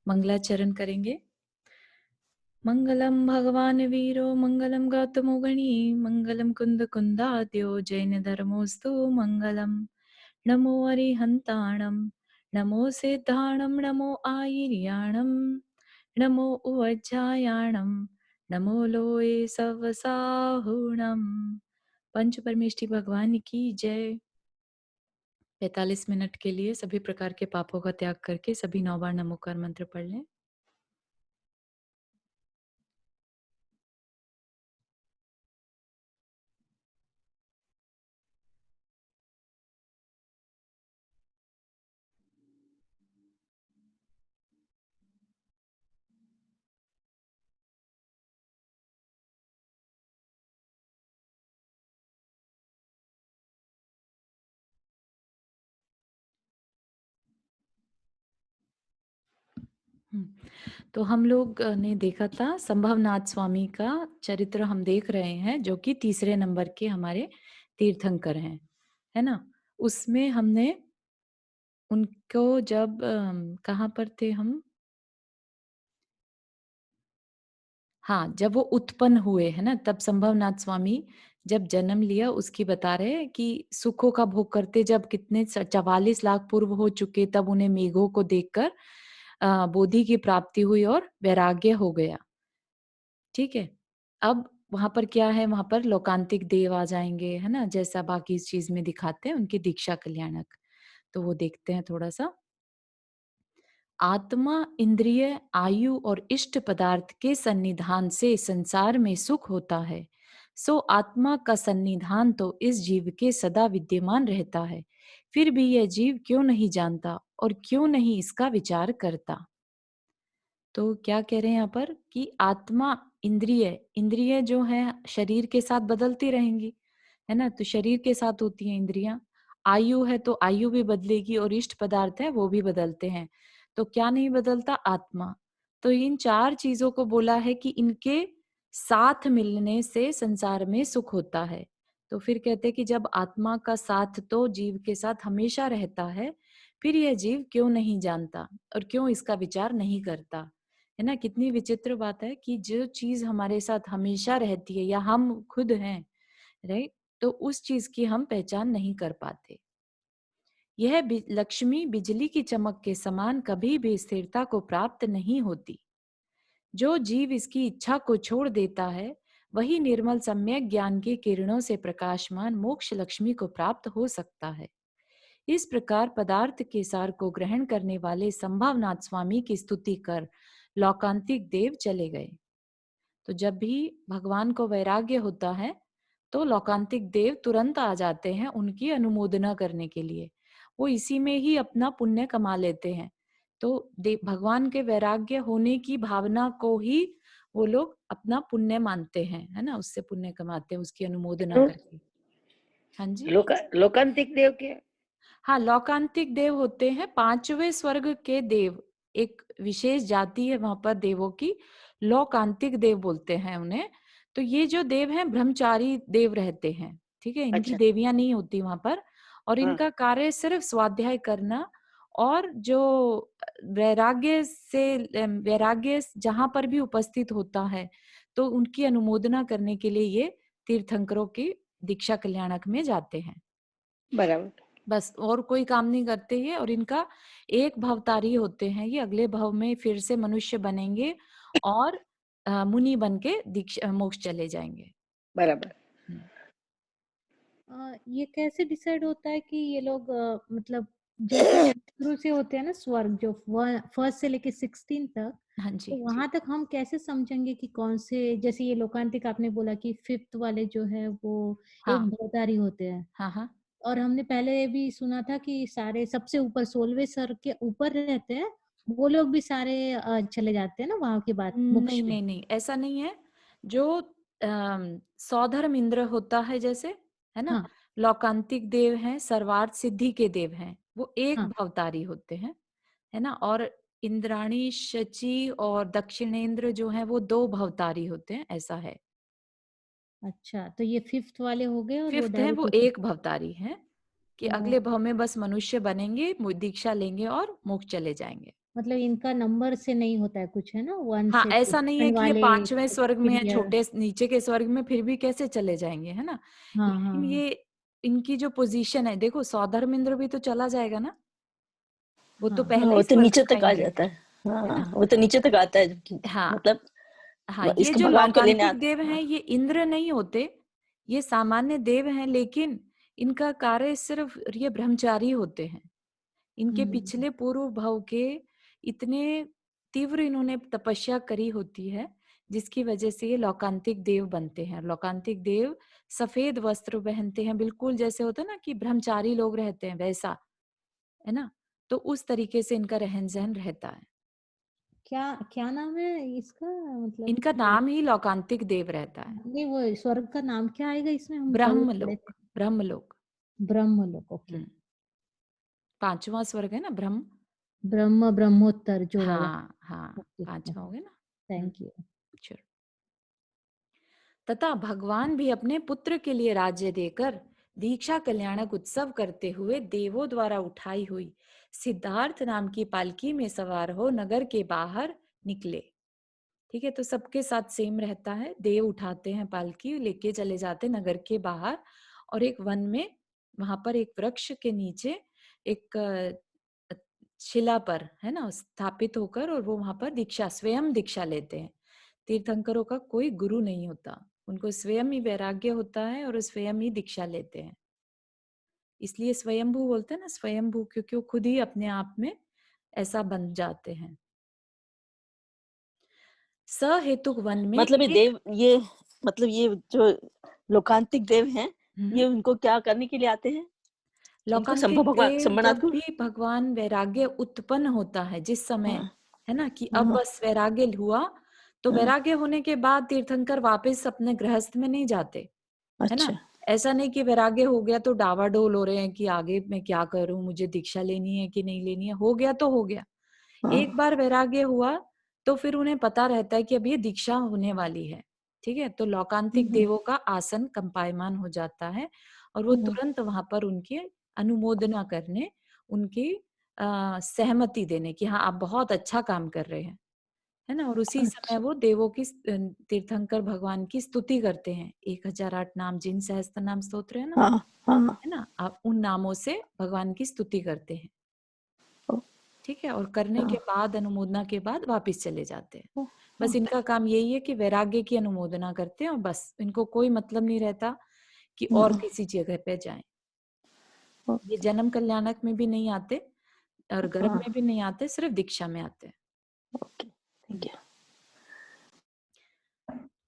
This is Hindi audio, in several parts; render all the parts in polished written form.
मंगलाचरण करेंगे। मंगलम भगवान वीरो मंगलम गौतमो गणी मंगलम कुंद कुंदाद्यो जैन धर्मोस्तु मंगलम। नमो अरिहंताणं नमो सिद्धाणं नमो आयर्याणं नमो उवज्जायाणं नमो लोये सवसाहुणम्। पंच परमेष्टि भगवान की जय। 45 मिनट के लिए सभी प्रकार के पापों का त्याग करके सभी 9 बार नमोकार मंत्र पढ़ लें। तो हम लोग ने देखा था संभवनाथ स्वामी का चरित्र हम देख रहे हैं, जो कि तीसरे नंबर के हमारे तीर्थंकर हैं, है ना? उसमें हमने उनको जब कहाँ पर थे हम? हाँ, जब वो उत्पन्न हुए, है ना? तब संभवनाथ स्वामी जब जन्म लिया उसकी बता रहे हैं कि सुखों का भोग करते जब कितने 44 लाख पूर्व हो चुके, तब उन्हें मेघों को देखकर बोधि की प्राप्ति हुई और वैराग्य हो गया। ठीक है? अब वहाँ पर क्या है, वहाँ पर लोकांतिक देव आ जाएँगे, है ना? जैसा बाकी इस चीज़ में दिखाते हैं उनकी दीक्षा कल्याणक। तो वो देखते हैं थोड़ा-सा। आत्मा, इंद्रिय, आयु और इष्ट पदार्थ के सन्निधान से संसार में सुख होता है। सो आत्मा का सन्निधान तो इस जीव के सदा विद्यमान रहता है। फिर भी यह जीव क्यों नहीं जानता और क्यों नहीं इसका विचार करता? तो क्या कह रहे हैं यहाँ पर कि आत्मा, इंद्रिय, इंद्रिय जो है शरीर के साथ बदलती रहेंगी, है ना? तो शरीर के साथ होती हैं इंद्रियां। आयु है तो आयु भी बदलेगी और इष्ट पदार्थ है वो भी बदलते हैं। तो क्या नहीं बदलता? आत्मा। तो इन चार चीजों को बोला है कि इनके साथ मिलने से संसार में सुख होता है। तो फिर कहते हैं कि जब आत्मा का साथ तो जीव के साथ हमेशा रहता है, फिर यह जीव क्यों नहीं जानता और क्यों इसका विचार नहीं करता? है ना? कितनी विचित्र बात है कि जो चीज हमारे साथ हमेशा रहती है या हम खुद हैं, राइट? तो उस चीज की हम पहचान नहीं कर पाते। यह लक्ष्मी बिजली की चमक के समान कभी भी स्थिरता को प्राप्त नहीं होती। जो जीव इसकी इच्छा को छोड़ देता है, वही निर्मल सम्यक ज्ञान की किरणों से प्रकाशमान मोक्ष लक्ष्मी को प्राप्त हो सकता है। इस प्रकार पदार्थ के सार को ग्रहण करने वाले संभवनाथ स्वामी की स्तुति कर लौकांतिक देव चले गए। तो जब भी भगवान को वैराग्य होता है, तो लौकांतिक देव तुरंत आ जाते हैं उनकी अनुमोदना करने के लिए। वो इसी में ही अपना पुण्य कमा लेते हैं। तो भगवान के वैराग्य होने की भावना को ही वो लोग अपना पुण्य मानते हैं, है ना? उससे पुण्य कमाते हैं उसकी अनुमोदना करके। हाँ जी। लोकांतिक देव के? हाँ, लौकांतिक देव होते हैं पांचवें स्वर्ग के देव। एक विशेष जाति है वहां पर देवों की, लौकांतिक देव बोलते हैं उन्हें। तो ये जो देव हैं ब्रह्मचारी देव रहते हैं, ठीक है? इनकी अच्छा। देवियां नहीं होती वहां पर। और हाँ। इनका कार्य सिर्फ स्वाध्याय करना और जो वैराग्य जहां पर भी उपस्थित होता है, तो उनकी अनुमोदना करने के लिए ये तीर्थंकरों की दीक्षा कल्याणक में जाते हैं। बराबर। बस और कोई काम नहीं करते ये। और इनका एक भवतारी होते हैं, ये अगले भव में फिर से मनुष्य बनेंगे और मुनि बन के दीक्षा मोक्ष चले जाएंगे। बराबर। हम्म। ये कैसे डिसाइड होता है कि ये लोग मतलब जैसे शुरू से होते हैं ना स्वर्ग, जो फर्स्ट से लेके 16 तक, हाँ तो जी। वहां तक हम कैसे समझेंगे कि कौन से, जैसे ये लोकांतिक आपने बोला कि फिफ्थ वाले जो है वो हाँ एक भवतारी होते हैं। हाँ हाँ। और हमने पहले भी सुना था कि सारे सबसे ऊपर 16वें सर के ऊपर रहते हैं, वो लोग भी सारे चले जाते हैं ना वहां के बाद मोक्ष नहीं में। नहीं नहीं, ऐसा नहीं है। जो सौधर्म इंद्र होता है जैसे, है ना? हाँ लौकांतिक देव हैं, सर्वार्थ सिद्धि के देव हैं, वो एक हाँ। भवतारी होते हैं, है ना? और इंद्राणी, शची और दक्षिणेंद्र जो है वो दो भवतारी होते हैं, ऐसा है। अच्छा, तो ये फिफ्थ वाले हो गए और वो फिफ्थ है वो डायरेक्ट। एक भवतारी है कि अगले भव में बस मनुष्य बनेंगे, दीक्षा लेंगे और मोक्ष चले जाएंगे। मतलब इनका नंबर से नहीं होता है कुछ, है ना? 1 हाँ, से ऐसा नहीं है 10 कि ये वाले 5वें स्वर्ग में या पीरियड। छोटे नीचे के स्वर्ग में फिर भी कैसे चले जाएँगे, है ना? हाँ, हाँ, लेकिन हाँ। ये इनकी जो पोज़ीशन है, देखो सौधर्मिंद्र भी तो चला जाएगा ना, वो तो हाँ, हाँ, पहले वो ही तो स्वर्ग नीचे तक आ जाएँगे, जाता है। है हाँ, ना? वो तो नीचे तक आता है हाँ, मतलब हाँ, ये इसको जो भगवान को लेने लौकांतिक आता देव है। हैं, हाँ, ये इंद्र नहीं होते, ये सामान्य देव हैं, लेकिन इनका कार्य सिर्फ़ ये ब्रह्मचारी होते हैं। इनके हुँ। पिछले पूर्व भव के इतने तीव्र इन्होंने तपस्या करी होती है, जिसकी वजह से ये लौकांतिक देव बनते हैं। लौकांतिक देव सफ़ेद वस्त्र पहनते हैं, बिल्कुल जैसे होता है ना कि ब्रह्मचारी लोग रहते हैं, वैसा, है ना? तो उस तरीके से इनका रहन-सहन रहता है। क्या क्या नाम है इसका, मतलब इनका वो? नाम ही लौकांतिक देव रहता है। नहीं, वो स्वर्ग का नाम क्या आएगा इसमें? हम कल पढ़े थे। ब्रह्मलोक, ब्रह्मलोक। ब्रह्मलोक, ओके। हुँ, 5वां स्वर्ग है ना ब्रह्म। ब्रह्मोत्तर जो वाला। हाँ, हाँ, ओके, 5वां ओके। हो गया ना? हुँ, थैंक यू। चलो। तथा भगवान भी अपने पुत्र के लिए राज्य देकर दीक्षा कल्याणक उत्सव करते हुए देवों द्वारा उठाई हुई सिद्धार्थ नाम की पालकी में सवार हो नगर के बाहर निकले। ठीक है, तो सबके साथ सेम रहता है, देव उठाते हैं पालकी लेके चले जाते हैं नगर के बाहर, और एक वन में, वहां पर एक वृक्ष के नीचे एक शिला पर, है ना, स्थापित होकर, और वो वहां पर दीक्षा, स्वयं दीक्षा लेते हैं। तीर्थंकरों का कोई गुरु नहीं होता, उनको स्वयं ही वैराग्य होता है और स्वयं ही दीक्षा लेते हैं। इसलिए स्वयंभू बोलते हैं ना, स्वयंभू, क्योंकि वो खुद ही अपने आप में ऐसा बन जाते हैं। सहेतुक वन में मतलब ये एक देव ये मतलब ये जो लोकांतिक देव हैं, हम्म, ये उनको क्या करने के लिए आते हैं? इनको लौकांतिक शंभु भगवान देव शंभुनाथ जब को। भी भगवान वैराग्य उत्पन्न होता है, जिस समय, हाँ, है ना, कि अब हाँ, बस वैराग्य हुआ, तो हाँ, वैराग्य होने के बाद तीर्थंकर वापस अपने गृहस्थ में नहीं जाते, है ना? अच्छा, ऐसा नहीं कि वैराग्य हो गया तो डावाडोल हो रहे हैं कि आगे मैं क्या करूं, मुझे दीक्षा लेनी है कि नहीं लेनी है, हो गया तो हो गया। एक हाँ, बार वैराग्य हुआ तो फिर उन्हें पता रहता है कि अब ये दीक्षा होने वाली है। ठीक है, तो लौकांतिक हुँ, देवों का आसन कंपायमान हो जाता है, और वो हुँ, तुरंत वहां पर उनकी अनुमोदना करने, उनकी सहमति देने कि हाँ आप बहुत अच्छा काम कर रहे हैं, है ना? और उसी समय अच्छा, वो देवों की तीर्थंकर भगवान की स्तुति करते हैं। 1008 नाम, जिन सहस्त्र नाम स्तोत्र है ना, हाँ, हाँ, है ना? आप उन नामों से भगवान की स्तुति करते हैं। ओ ठीक है, और करने के हाँ, बाद, अनुमोदना के बाद वापिस चले जाते हैं। ओ बस ओके, इनका काम यही है कि वैराग्य की अनुमोदना करते हैं, और बस इनको कोई मतलब नहीं रहता कि और हुँ, किसी जगह पे जाएं। ये ओके, जन्म कल्याणक में भी नहीं आते और गर्भ हाँ, में भी नहीं आते, सिर्फ दीक्षा में आते हैं। ओके, ठीक है।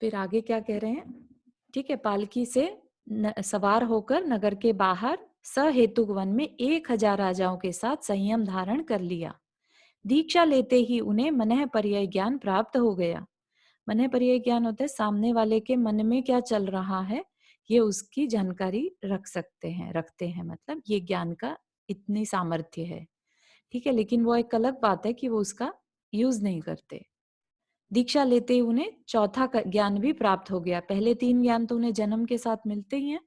फिर आगे क्या कह रहे हैं? ठीक है, पालकी से सवार होकर नगर के बाहर सहेतुक वन में 1000 राजाओं के साथ संयम धारण कर लिया। दीक्षा लेते ही उन्हें मनः पर्यय ज्ञान प्राप्त हो गया। मनः पर्यय ज्ञान होता है सामने वाले के मन में क्या चल रहा है, ये उसकी जानकारी रखते हैं, मतलब ये ज्ञान का इतनी सामर्थ्य है। ठीक है, लेकिन वो एक अलग बात है कि वो उसका यूज नहीं करते। दीक्षा लेते ही उन्हें चौथा ज्ञान भी प्राप्त हो गया। पहले 3 ज्ञान तो उन्हें जन्म के साथ मिलते ही हैं,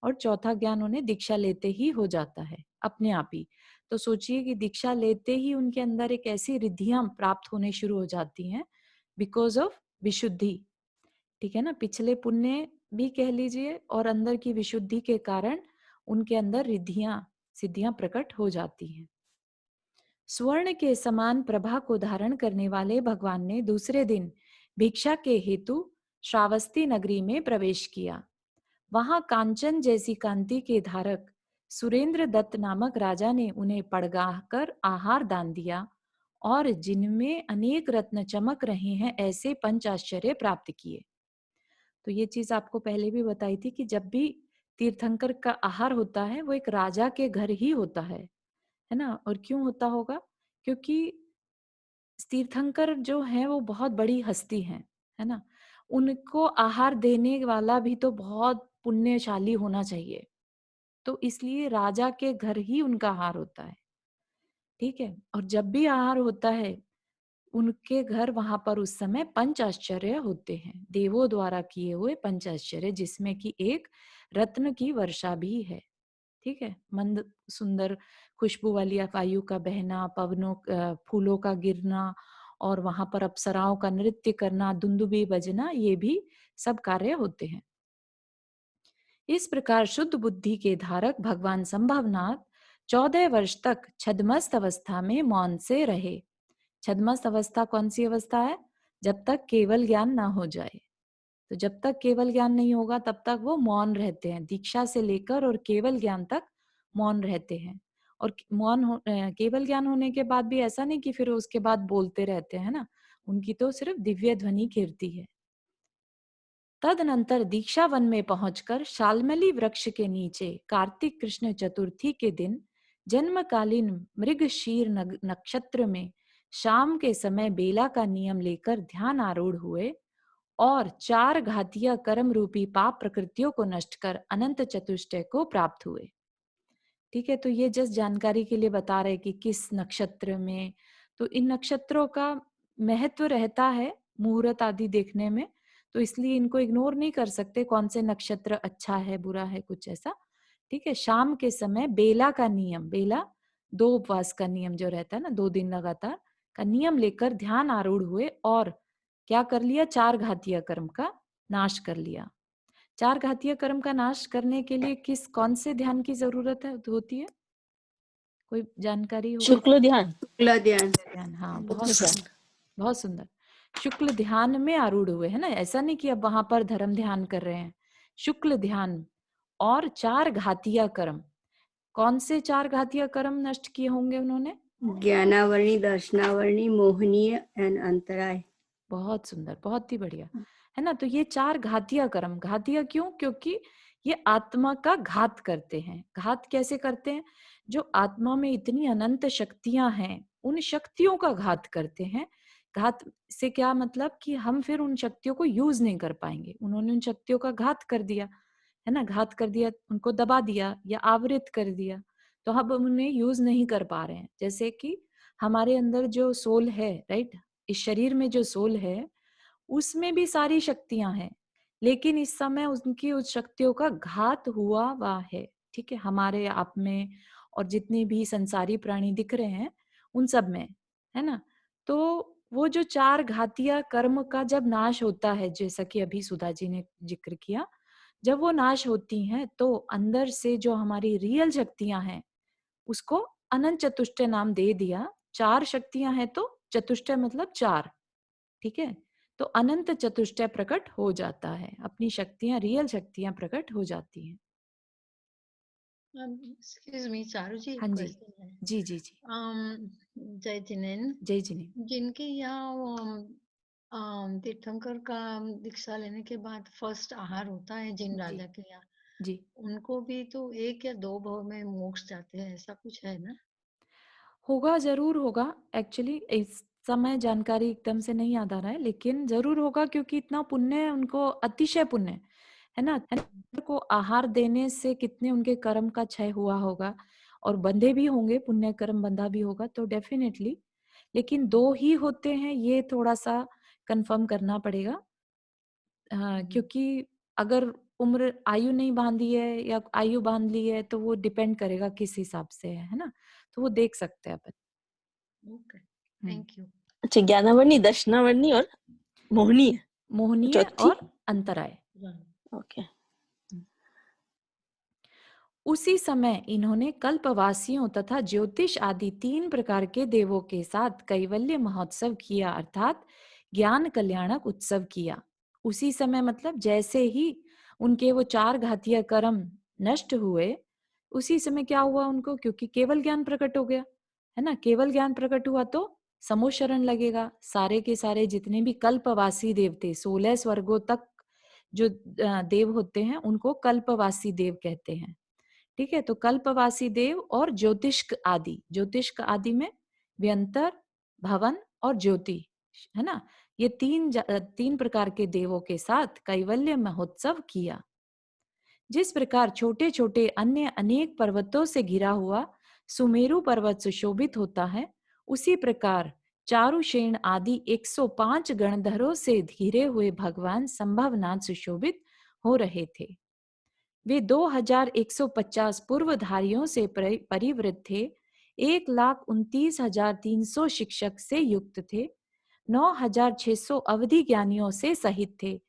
और चौथा ज्ञान उन्हें दीक्षा लेते ही हो जाता है अपने आप ही। तो सोचिए कि दीक्षा लेते ही उनके अंदर एक ऐसी रिद्धियां प्राप्त होने शुरू हो जाती हैं, बिकॉज ऑफ विशुद्धि। ठीक है ना, पिछले पुण्य भी कह लीजिए, और अंदर की विशुद्धि के कारण उनके अंदर रिद्धियां, सिद्धियां प्रकट हो जाती हैं। स्वर्ण के समान प्रभा को धारण करने वाले भगवान ने दूसरे दिन भिक्षा के हेतु श्रावस्ती नगरी में प्रवेश किया। वहां कांचन जैसी कांति के धारक सुरेंद्र दत्त नामक राजा ने उन्हें पड़गाह कर आहार दान दिया, और जिनमें अनेक रत्न चमक रहे हैं ऐसे पंच आश्चर्य प्राप्त किए। तो ये चीज आपको पहले भी बताई थी कि जब भी तीर्थंकर का आहार होता है, वो एक राजा के घर ही होता है ना? और क्यों होता होगा? क्योंकि तीर्थंकर जो है वो बहुत बड़ी हस्ती है ना? उनको आहार देने वाला भी तो बहुत पुण्यशाली होना चाहिए। तो इसलिए राजा के घर ही उनका आहार होता है। ठीक है? और जब भी आहार होता है, उनके घर वहां पर उस समय पंच आश्चर्य होते हैं, देवों द्वारा किए हुए पंच आश्चर्य, जिसमें कि एक रत्न की वर्षा भी है। ठीक है, मंद सुंदर खुशबू वाली वायु का बहना, पवनों फूलों का गिरना और वहां पर अप्सराओं का नृत्य करना, दुंदुबी बजना, ये भी सब कार्य होते हैं। इस प्रकार शुद्ध बुद्धि के धारक भगवान संभवनाथ 14 वर्ष तक छद्मस्त अवस्था में मौन से रहे। छद्मस्त अवस्था कौन सी अवस्था है? जब तक केवल ज्ञान ना हो जाए। तो जब तक केवल ज्ञान नहीं होगा तब तक वो मौन रहते हैं, दीक्षा से लेकर और केवल ज्ञान तक मौन रहते हैं। और केवल ज्ञान होने के बाद भी ऐसा नहीं कि फिर उसके बाद बोलते रहते हैं ना, उनकी तो सिर्फ दिव्य ध्वनि कीर्ति है। तदनंतर दीक्षा वन में पहुंचकर शाल्मली वृक्ष के नीचे कार्तिक कृष्ण चतुर्थी के दिन जन्मकालीन मृगशीर नक्षत्र में शाम के समय बेला का नियम लेकर ध्यान आरूढ़ हुए और 4 घातीय कर्म रूपी पाप प्रकृतियों को नष्ट कर अनंत चतुष्टय को प्राप्त हुए। ठीक है, तो ये जस्ट जानकारी के लिए बता रहे कि किस नक्षत्र में, तो इन नक्षत्रों का महत्व रहता है मुहूर्त आदि देखने में, तो इसलिए इनको इग्नोर नहीं कर सकते कौन से नक्षत्र अच्छा है बुरा है कुछ ऐसा। ठीक है, शाम के समय बेला का नियम, बेला 2 उपवास का नियम जो रहता है ना 2 दिन लगातार का नियम लेकर ध्यान आरूढ़ हुए और क्या कर लिया? 4 घातीय कर्म का नाश कर लिया। 4 घातीय कर्म का नाश करने के लिए कौन से ध्यान की जरूरत होती है? कोई जानकारी हो? शुक्ल ध्यान। शुक्ल ध्यान। ध्यान, हाँ, बहुत सुंदर, बहुत सुंदर। शुक्ल ध्यान में आरूढ़ हुए है ना, ऐसा नहीं कि अब वहां पर धर्म ध्यान कर रहे हैं, शुक्ल ध्यान और 4 घातीय कर्म। कौन से 4 घातीय कर्म नष्ट किए होंगे उन्होंने? ज्ञानावरणी, दर्शनावरणी, मोहनीय एंड अंतराय। बहुत सुंदर, बहुत ही बढ़िया, है ना। तो ये 4 घातीय कर्म, घातीय क्यों? क्योंकि ये आत्मा का घात करते हैं। घात कैसे करते हैं? जो आत्मा में इतनी अनंत शक्तियां हैं, उन शक्तियों का घात करते हैं। घात से क्या मतलब कि हम फिर उन शक्तियों को यूज नहीं कर पाएंगे। उन्होंने उन शक्तियों का घात कर दिया, है ना, घात कर दिया, उनको दबा दिया या आवृत कर दिया, तो अब हम उन्हें यूज नहीं कर पा रहे हैं। जैसे कि हमारे अंदर जो सोल है, राइट, इस शरीर में जो सोल है उसमें भी सारी शक्तियां हैं, लेकिन इस समय उनकी उस शक्तियों का घात हुआ हुआ है। ठीक है, हमारे आप में और जितने भी संसारी प्राणी दिख रहे हैं उन सब में, है ना। तो वो जो 4 घातीय कर्म का जब नाश होता है, जैसा कि अभी सुधा जी ने जिक्र किया, जब वो नाश होती हैं तो अंदर से जो हमारी रियल शक्तियां हैं उसको अनंत चतुष्टय नाम दे दिया। 4 शक्तियां हैं तो चतुष्टय मतलब 4। ठीक है, तो अनंत चतुष्टय प्रकट हो जाता है, अपनी शक्तियां, रियल शक्तियां प्रकट हो जाती हैं। एक्सक्यूज मी चारू जी, हाँ एक जी, क्वेश्चन है। जी जी जी, जय जिनेन, जय जिने। जिनके यहाँ तीर्थंकर का दीक्षा लेने के बाद फर्स्ट आहार होता है जिन जी राजा के यहाँ, जी, उनको भी तो 1 या 2 भव में मोक्ष जाते हैं, ऐसा कुछ है ना? होगा, जरूर होगा। एक्चुअली इस समय जानकारी एकदम से नहीं याद आ रहा है, लेकिन जरूर होगा क्योंकि इतना पुण्य उनको, अतिशय पुण्य है ना, को आहार देने से कितने उनके कर्म का क्षय हुआ होगा और बंधे भी होंगे, पुण्य कर्म बंधा भी होगा, तो डेफिनेटली। लेकिन 2 ही होते हैं ये थोड़ा सा कंफर्म करना पड़ेगा। क्योंकि अगर उम्र आयु नहीं बांधी है या आयु बांध ली है तो वो डिपेंड करेगा किस हिसाब से है ना, तो वो देख सकते हैं अपन। Okay, hmm, thank you. अच्छा, ज्ञानावर्णी, दर्शनावर्णी और मोहनीय, मोहनीय चौथी। और अंतराय। ओके। उसी समय इन्होंने कल्पवासियों तथा ज्योतिष आदि 3 प्रकार के देवों के साथ कैवल्य महोत्सव किया, अर्थात ज्ञान कल्याणक उत्सव किया। उसी समय मतलब जैसे ही उनके वो 4 घातीय कर्म नष्ट हुए, उसी समय क्या हुआ उनको, क्योंकि केवल ज्ञान प्रकट हो गया, है ना। केवल ज्ञान प्रकट हुआ तो समोशरण लगेगा। सारे के सारे जितने भी कल्पवासी देव थे, 16 स्वर्गों तक जो देव होते हैं उनको कल्पवासी देव कहते हैं। ठीक है, तो कल्पवासी देव और ज्योतिष्क आदि, ज्योतिष्क आदि में व्यंतर, भवन और ज्योति, है ना, ये 3 प्रकार के देवों के साथ कैवल्य महोत्सव किया। जिस प्रकार छोटे छोटे अन्य अनेक पर्वतों से घिरा हुआ सुमेरु पर्वत सुशोभित होता है, उसी प्रकार चारुशेण आदि 105 गणधरों से घिरे हुए भगवान संभवनाथ सुशोभित हो रहे थे। वे 2150 पूर्वधारियों से परिवृत थे, 1,29,300 शिक्षक से युक्त थे, 9,600 अवधि ज्ञानियों से सहित थे,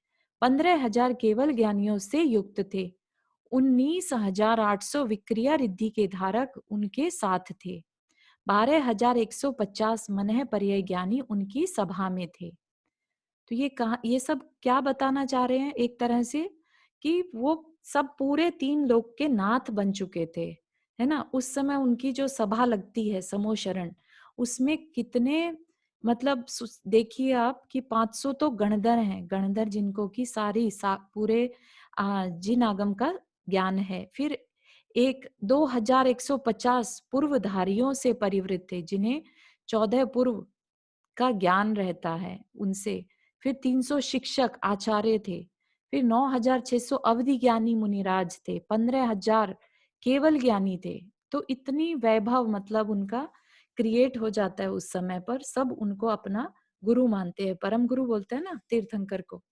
15,000 केवल ज्ञानियों से युक्त थे, 19,800 विक्रिया रिद्धि के धारक उनके साथ थे, 12,150 मनः पर्याय ज्ञानी उनकी सभा में थे। तो ये सब क्या बताना चाह रहे हैं एक तरह से, कि वो सब पूरे 3 लोक के नाथ बन चुके थे, है ना। उस समय उनकी जो सभा लगती है समोशरण, उसमें कितने मतलब देखिए आप कि 500 तो गणधर हैं, गणधर जिनको की सारी पूरे जिन आगम का ज्ञान है। फिर 2150 पूर्वधारियों से परिवृत थे, जिन्हें 14 पूर्व का ज्ञान रहता है उनसे। फिर 300 शिक्षक आचार्य थे, फिर 9,600 अवधि ज्ञानी मुनिराज थे, 15,000 केवल ज्ञानी थे। तो इतनी वैभव मतलब उनका क्रिएट हो जाता है उस समय पर, सब उनको अपना गुरु मानते हैं, परम गुरु बोलते हैं ना तीर्थंकर को।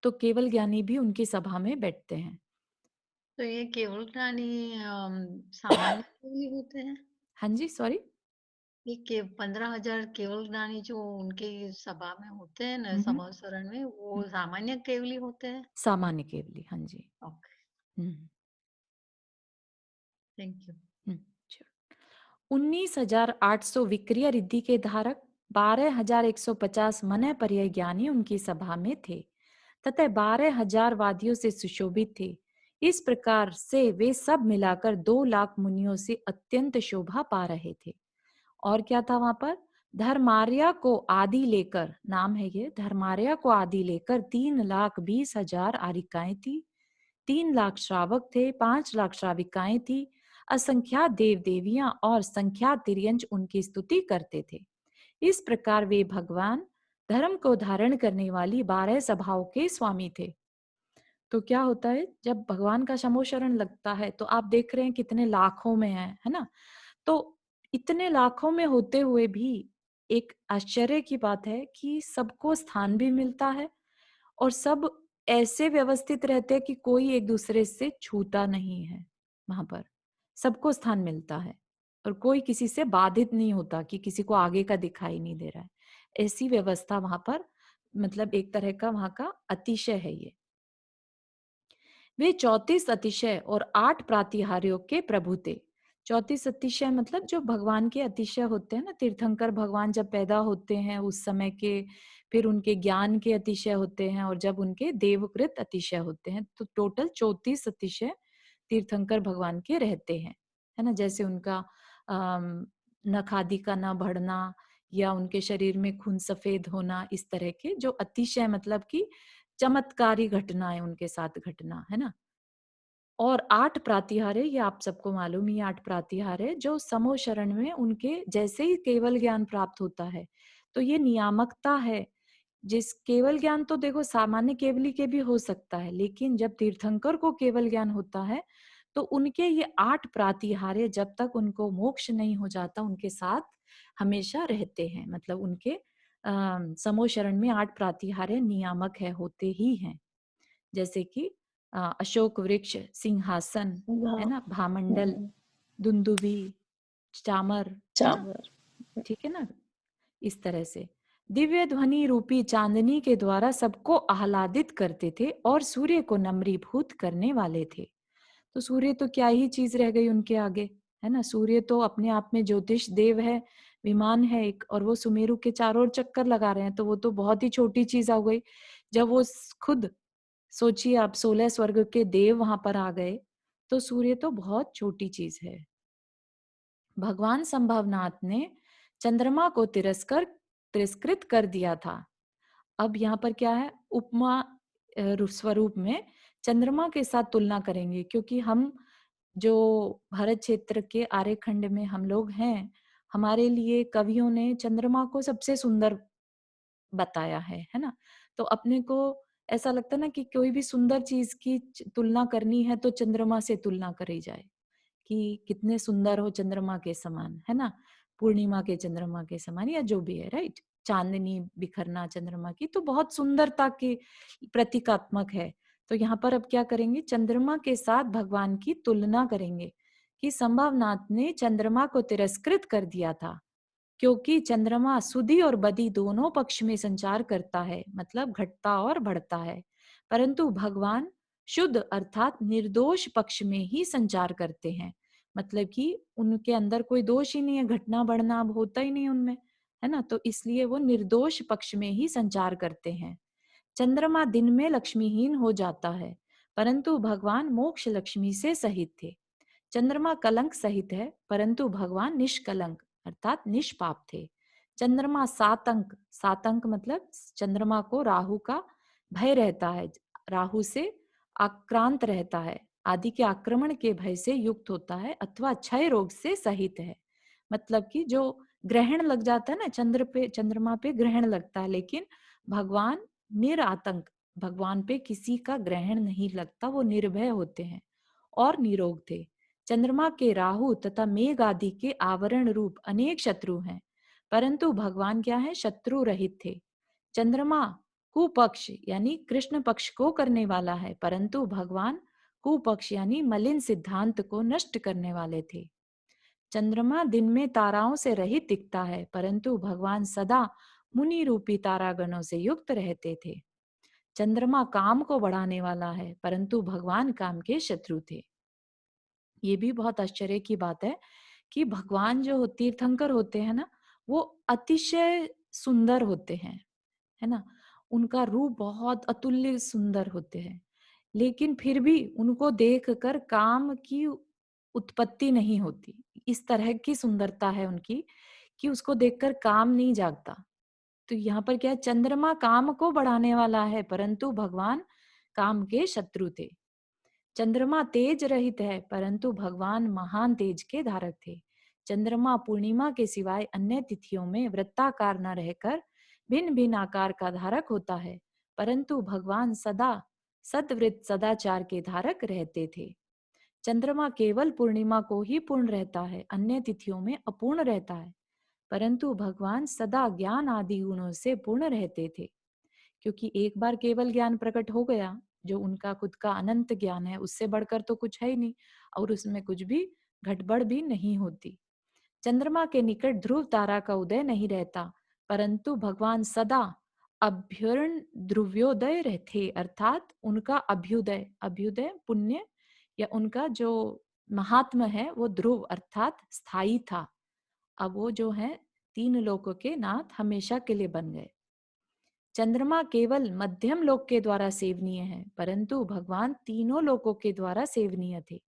तो केवल ज्ञानी भी उनकी सभा में बैठते हैं। तो ये केवल ज्ञानी सामान्य केवली होते हैं? हाँ जी, सॉरी। ये 15,000 केवल ज्ञानी जो उनके सभा में होते हैं ना समोसरण में, वो सामान्य केवली होते हैं? सामान्य केवली, हाँ जी। Okay, hmm thank you. 19,800 विक्रिया रिद्धि के धारक, 12,150 मनः पर्याय ज्ञानी उनकी सभा में थे तथा 12,000 वादियों से सुशोभित थे। इस प्रकार से वे सब मिलाकर 2 लाख मुनियों से अत्यंत शोभा पा रहे थे। और क्या था वहां पर? धर्मार्या को आदि लेकर, नाम है ये, धर्मार्या को आदि लेकर 3,20,000 आरिकाएं थी, 3 लाख श्रावक थे, 5 लाख श्राविकाएं थी, असंख्यात देव देवियां और संख्यात तिर्यंच उनकी स्तुति करते थे। इस प्रकार वे भगवान धर्म को धारण करने वाली 12 सभाओं के स्वामी थे। तो क्या होता है जब भगवान का समोशरण लगता है, तो आप देख रहे हैं कितने लाखों में है ना। तो इतने लाखों में होते हुए भी एक आश्चर्य की बात है कि सबको स्थान भी मिलता है और सब ऐसे व्यवस्थित रहते हैं कि कोई एक दूसरे से छूता नहीं है। वहां पर सबको स्थान मिलता है और कोई किसी से बाधित नहीं होता कि किसी को आगे का दिखाई नहीं दे रहा है। ऐसी व्यवस्था वहां पर मतलब एक तरह का वहां का अतिशय है ये। वे 34 अतिशय और 8 प्रातिहार्यों के प्रभु थे। 34 अतिशय मतलब जो भगवान के अतिशय होते हैं ना, तीर्थंकर भगवान जब पैदा होते हैं उस समय के, फिर उनके ज्ञान के अतिशय होते हैं और जब उनके देवकृत अतिशय होते हैं, तो टोटल 34 अतिशय तीर्थंकर भगवान के रहते हैं, है ना। जैसे उनका नख आदि का न बढ़ना या उनके शरीर में खून सफेद होना, इस तरह के जो अतिशय मतलब कि चमत्कारी घटनाएं उनके साथ घटना, है ना। और 8 प्रातिहार्य, ये आप सबको मालूम ही 8 प्रातिहार्य जो समोशरण में उनके जैसे ही केवल ज्ञान प्राप्त होता है, तो ये नियामकता है। जिस केवल ज्ञान तो देखो सामान्य केवली के भी हो सकता है, लेकिन जब तीर्थंकर को केवल ज्ञान होता है तो उनके ये 8 प्रातिहार्य जब तक उनको मोक्ष नहीं हो जाता उनके साथ हमेशा रहते हैं। मतलब उनके समोशरण में 8 प्रातिहार्य नियामक है, होते ही हैं। जैसे कि अशोक वृक्ष, सिंहासन, है ना, भामंडल, दुंदुभी, चामर, है ना, चामर। ठीक है ना। इस तरह से दिव्य ध्वनि रूपी चांदनी के द्वारा सबको आह्लादित करते थे और सूर्य को नम्रीभूत करने वाले थे। तो सूर्य तो क्या ही चीज रह गई उनके आगे, है ना। सूर्य तो अपने आप में ज्योतिष देव है, विमान है एक, और वो सुमेरु के चारों ओर चक्कर लगा रहे हैं, तो वो तो बहुत ही छोटी चीज हो गई। जब वो खुद सोचिए आप 16 स्वर्ग के देव वहां पर आ गए, तो सूर्य तो बहुत छोटी चीज है। भगवान संभवनाथ ने चंद्रमा को तिरस्कृत कर दिया था। अब यहाँ पर क्या है, उपमा स्वरूप में चंद्रमा के साथ तुलना करेंगे, क्योंकि हम जो भारत क्षेत्र के आर्यखंड में हम लोग हैं, हमारे लिए कवियों ने चंद्रमा को सबसे सुंदर बताया है ना। तो अपने को ऐसा लगता है ना कि कोई भी सुंदर चीज की तुलना करनी है तो चंद्रमा से तुलना करी जाए, कि कितने सुंदर हो चंद्रमा के समान, है ना, पूर्णिमा के चंद्रमा के समान, या जो भी है, राइट। चांदनी बिखरना चंद्रमा की तो बहुत सुंदरता की प्रतीकात्मक है। तो यहाँ पर अब क्या करेंगे, चंद्रमा के साथ भगवान की तुलना करेंगे कि संभवनाथ ने चंद्रमा को तिरस्कृत कर दिया था, क्योंकि चंद्रमा सुधि और बदी दोनों पक्ष में संचार करता है, मतलब घटता और बढ़ता है, परंतु भगवान शुद्ध अर्थात निर्दोष पक्ष में ही संचार करते हैं। मतलब कि उनके अंदर कोई दोष ही नहीं है, घटना बढ़ना अब होता ही नहीं उनमें, है ना। तो इसलिए वो निर्दोष पक्ष में ही संचार करते हैं। चंद्रमा दिन में लक्ष्मीहीन हो जाता है, परंतु भगवान मोक्ष लक्ष्मी से सहित थे। चंद्रमा कलंक सहित है, परंतु भगवान निष्कलंक अर्थात निष्पाप थे। चंद्रमा सातंक, सातंक मतलब चंद्रमा को राहु का भय रहता है, राहु से आक्रांत रहता है, आदि के आक्रमण के भय से युक्त होता है, अथवा क्षय रोग से सहित है। मतलब कि जो ग्रहण लग जाता है ना, चंद्रमा पे ग्रहण लगता है, लेकिन भगवान निरातंक, भगवान पे किसी का ग्रहण नहीं लगता, वो निर्भय होते हैं और निरोग थे। चंद्रमा के राहु तथा मेघ आदि के आवरण रूप अनेक शत्रु हैं, परंतु भगवान क्या है, शत्रु रहित थे। चंद्रमा कुपक्ष यानी कृष्ण पक्ष को करने वाला है, परंतु भगवान कुपक्ष यानी मलिन सिद्धांत को नष्ट करने वाले थे। चंद्रमा दिन में ताराओं से रहित दिखता है, परंतु भगवान सदा मुनि रूपी तारागणों से युक्त रहते थे। चंद्रमा काम को बढ़ाने वाला है, परंतु भगवान काम के शत्रु थे। ये भी बहुत आश्चर्य की बात है कि भगवान जो तीर्थंकर होते हैं ना, वो अतिशय सुंदर होते हैं, है ना। उनका रूप बहुत अतुल्य सुंदर होते हैं, लेकिन फिर भी उनको देखकर काम की उत्पत्ति नहीं होती। इस तरह की सुंदरता है उनकी कि उसको देखकर काम नहीं जागता। तो यहाँ पर क्या है, चंद्रमा काम को बढ़ाने वाला है, परंतु भगवान काम के शत्रु थे। चंद्रमा तेज रहित है, परंतु भगवान महान तेज के धारक थे। चंद्रमा पूर्णिमा के सिवाय अन्य तिथियों में वृत्ताकार न रहकर भिन्न भिन्न आकार का धारक होता है, परंतु भगवान सदा सतवृत्त सदाचार के धारक रहते थे। चंद्रमा केवल पूर्णिमा को ही पूर्ण रहता है, अन्य तिथियों में अपूर्ण रहता है, परंतु भगवान सदा ज्ञान आदि गुणों से पूर्ण रहते थे। क्योंकि एक बार केवल ज्ञान प्रकट हो गया, जो उनका खुद का अनंत ज्ञान है, उससे बढ़कर तो कुछ है ही नहीं, और उसमें कुछ भी घटबड़ भी नहीं होती। चंद्रमा के निकट ध्रुव तारा का उदय नहीं रहता, परंतु भगवान सदा अभ्युरण ध्रुव्योदय रहते, अर्थात उनका अभ्युदय, अभ्युदय पुण्य या उनका जो महात्म है वो ध्रुव अर्थात स्थायी था। अब वो जो है तीन लोकों के नाथ हमेशा के लिए बन गए। चंद्रमा केवल मध्यम लोक के द्वारा सेवनीय है, परंतु भगवान तीनों लोकों के द्वारा सेवनीय थे।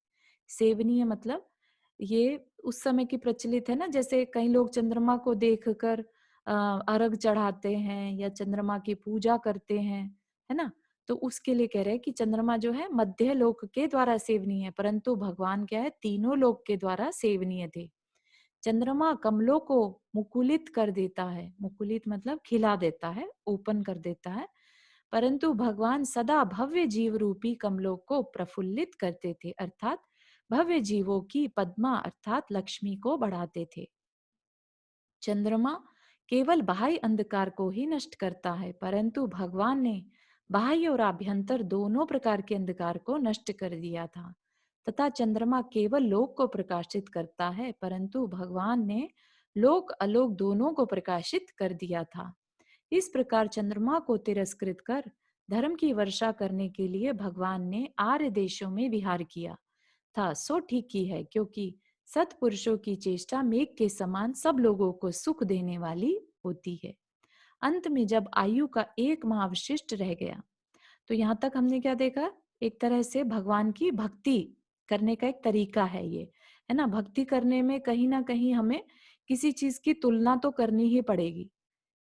सेवनीय मतलब ये उस समय की प्रचलित है ना, जैसे कई लोग चंद्रमा को देखकर अर्घ चढ़ाते हैं या चंद्रमा की पूजा करते हैं, है ना। तो उसके लिए कह रहे हैं कि चंद्रमा जो है मध्य लोक के द्वारा सेवनीय है, परंतु भगवान क्या है, तीनों लोक के द्वारा सेवनीय थे। चंद्रमा कमलों को मुकुलित कर देता है, मुकुलित मतलब खिला देता है, ओपन कर देता है, परंतु भगवान सदा भव्य जीव रूपी कमलों को प्रफुल्लित करते थे, अर्थात भव्य जीवों की पद्मा अर्थात लक्ष्मी को बढ़ाते थे। चंद्रमा केवल बाह्य अंधकार को ही नष्ट करता है, परंतु भगवान ने बाह्य और आभ्यंतर दोनों प्रकार के अंधकार को नष्ट कर दिया था। तथा चंद्रमा केवल लोक को प्रकाशित करता है, परंतु भगवान ने लोक अलोक दोनों को प्रकाशित कर दिया था। इस प्रकार चंद्रमा को तिरस्कृत कर धर्म की वर्षा करने के लिए भगवान ने आर्य देशों में विहार किया था। सो ठीक ही है, क्योंकि सत्पुरुषों की चेष्टा मेघ के समान सब लोगों को सुख देने वाली होती है। अंत में जब आयु का 1 माह अवशिष्ट रह गया, तो यहाँ तक हमने क्या देखा, एक तरह से भगवान की भक्ति करने का एक तरीका है ये, है ना। भक्ति करने में कहीं ना कहीं हमें किसी चीज की तुलना तो करनी ही पड़ेगी,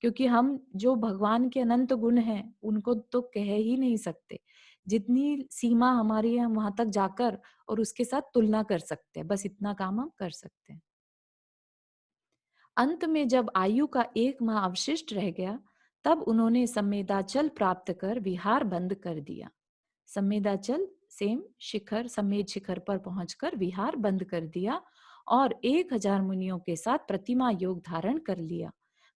क्योंकि हम जो भगवान के अनंत गुण हैं उनको तो कह ही नहीं सकते। जितनी सीमा हमारी है हम वहां तक जाकर और उसके साथ तुलना कर सकते हैं, बस इतना काम हम कर सकते हैं। अंत में जब आयु का 1 माह अवशिष्ट रह गया, तब उन्होंने संमेदाचल प्राप्त कर विहार बंद कर दिया। संमेदाचल सेम शिखर, समेद शिखर पर पहुंचकर विहार बंद कर दिया और 1000 मुनियों के साथ प्रतिमा योग धारण कर लिया।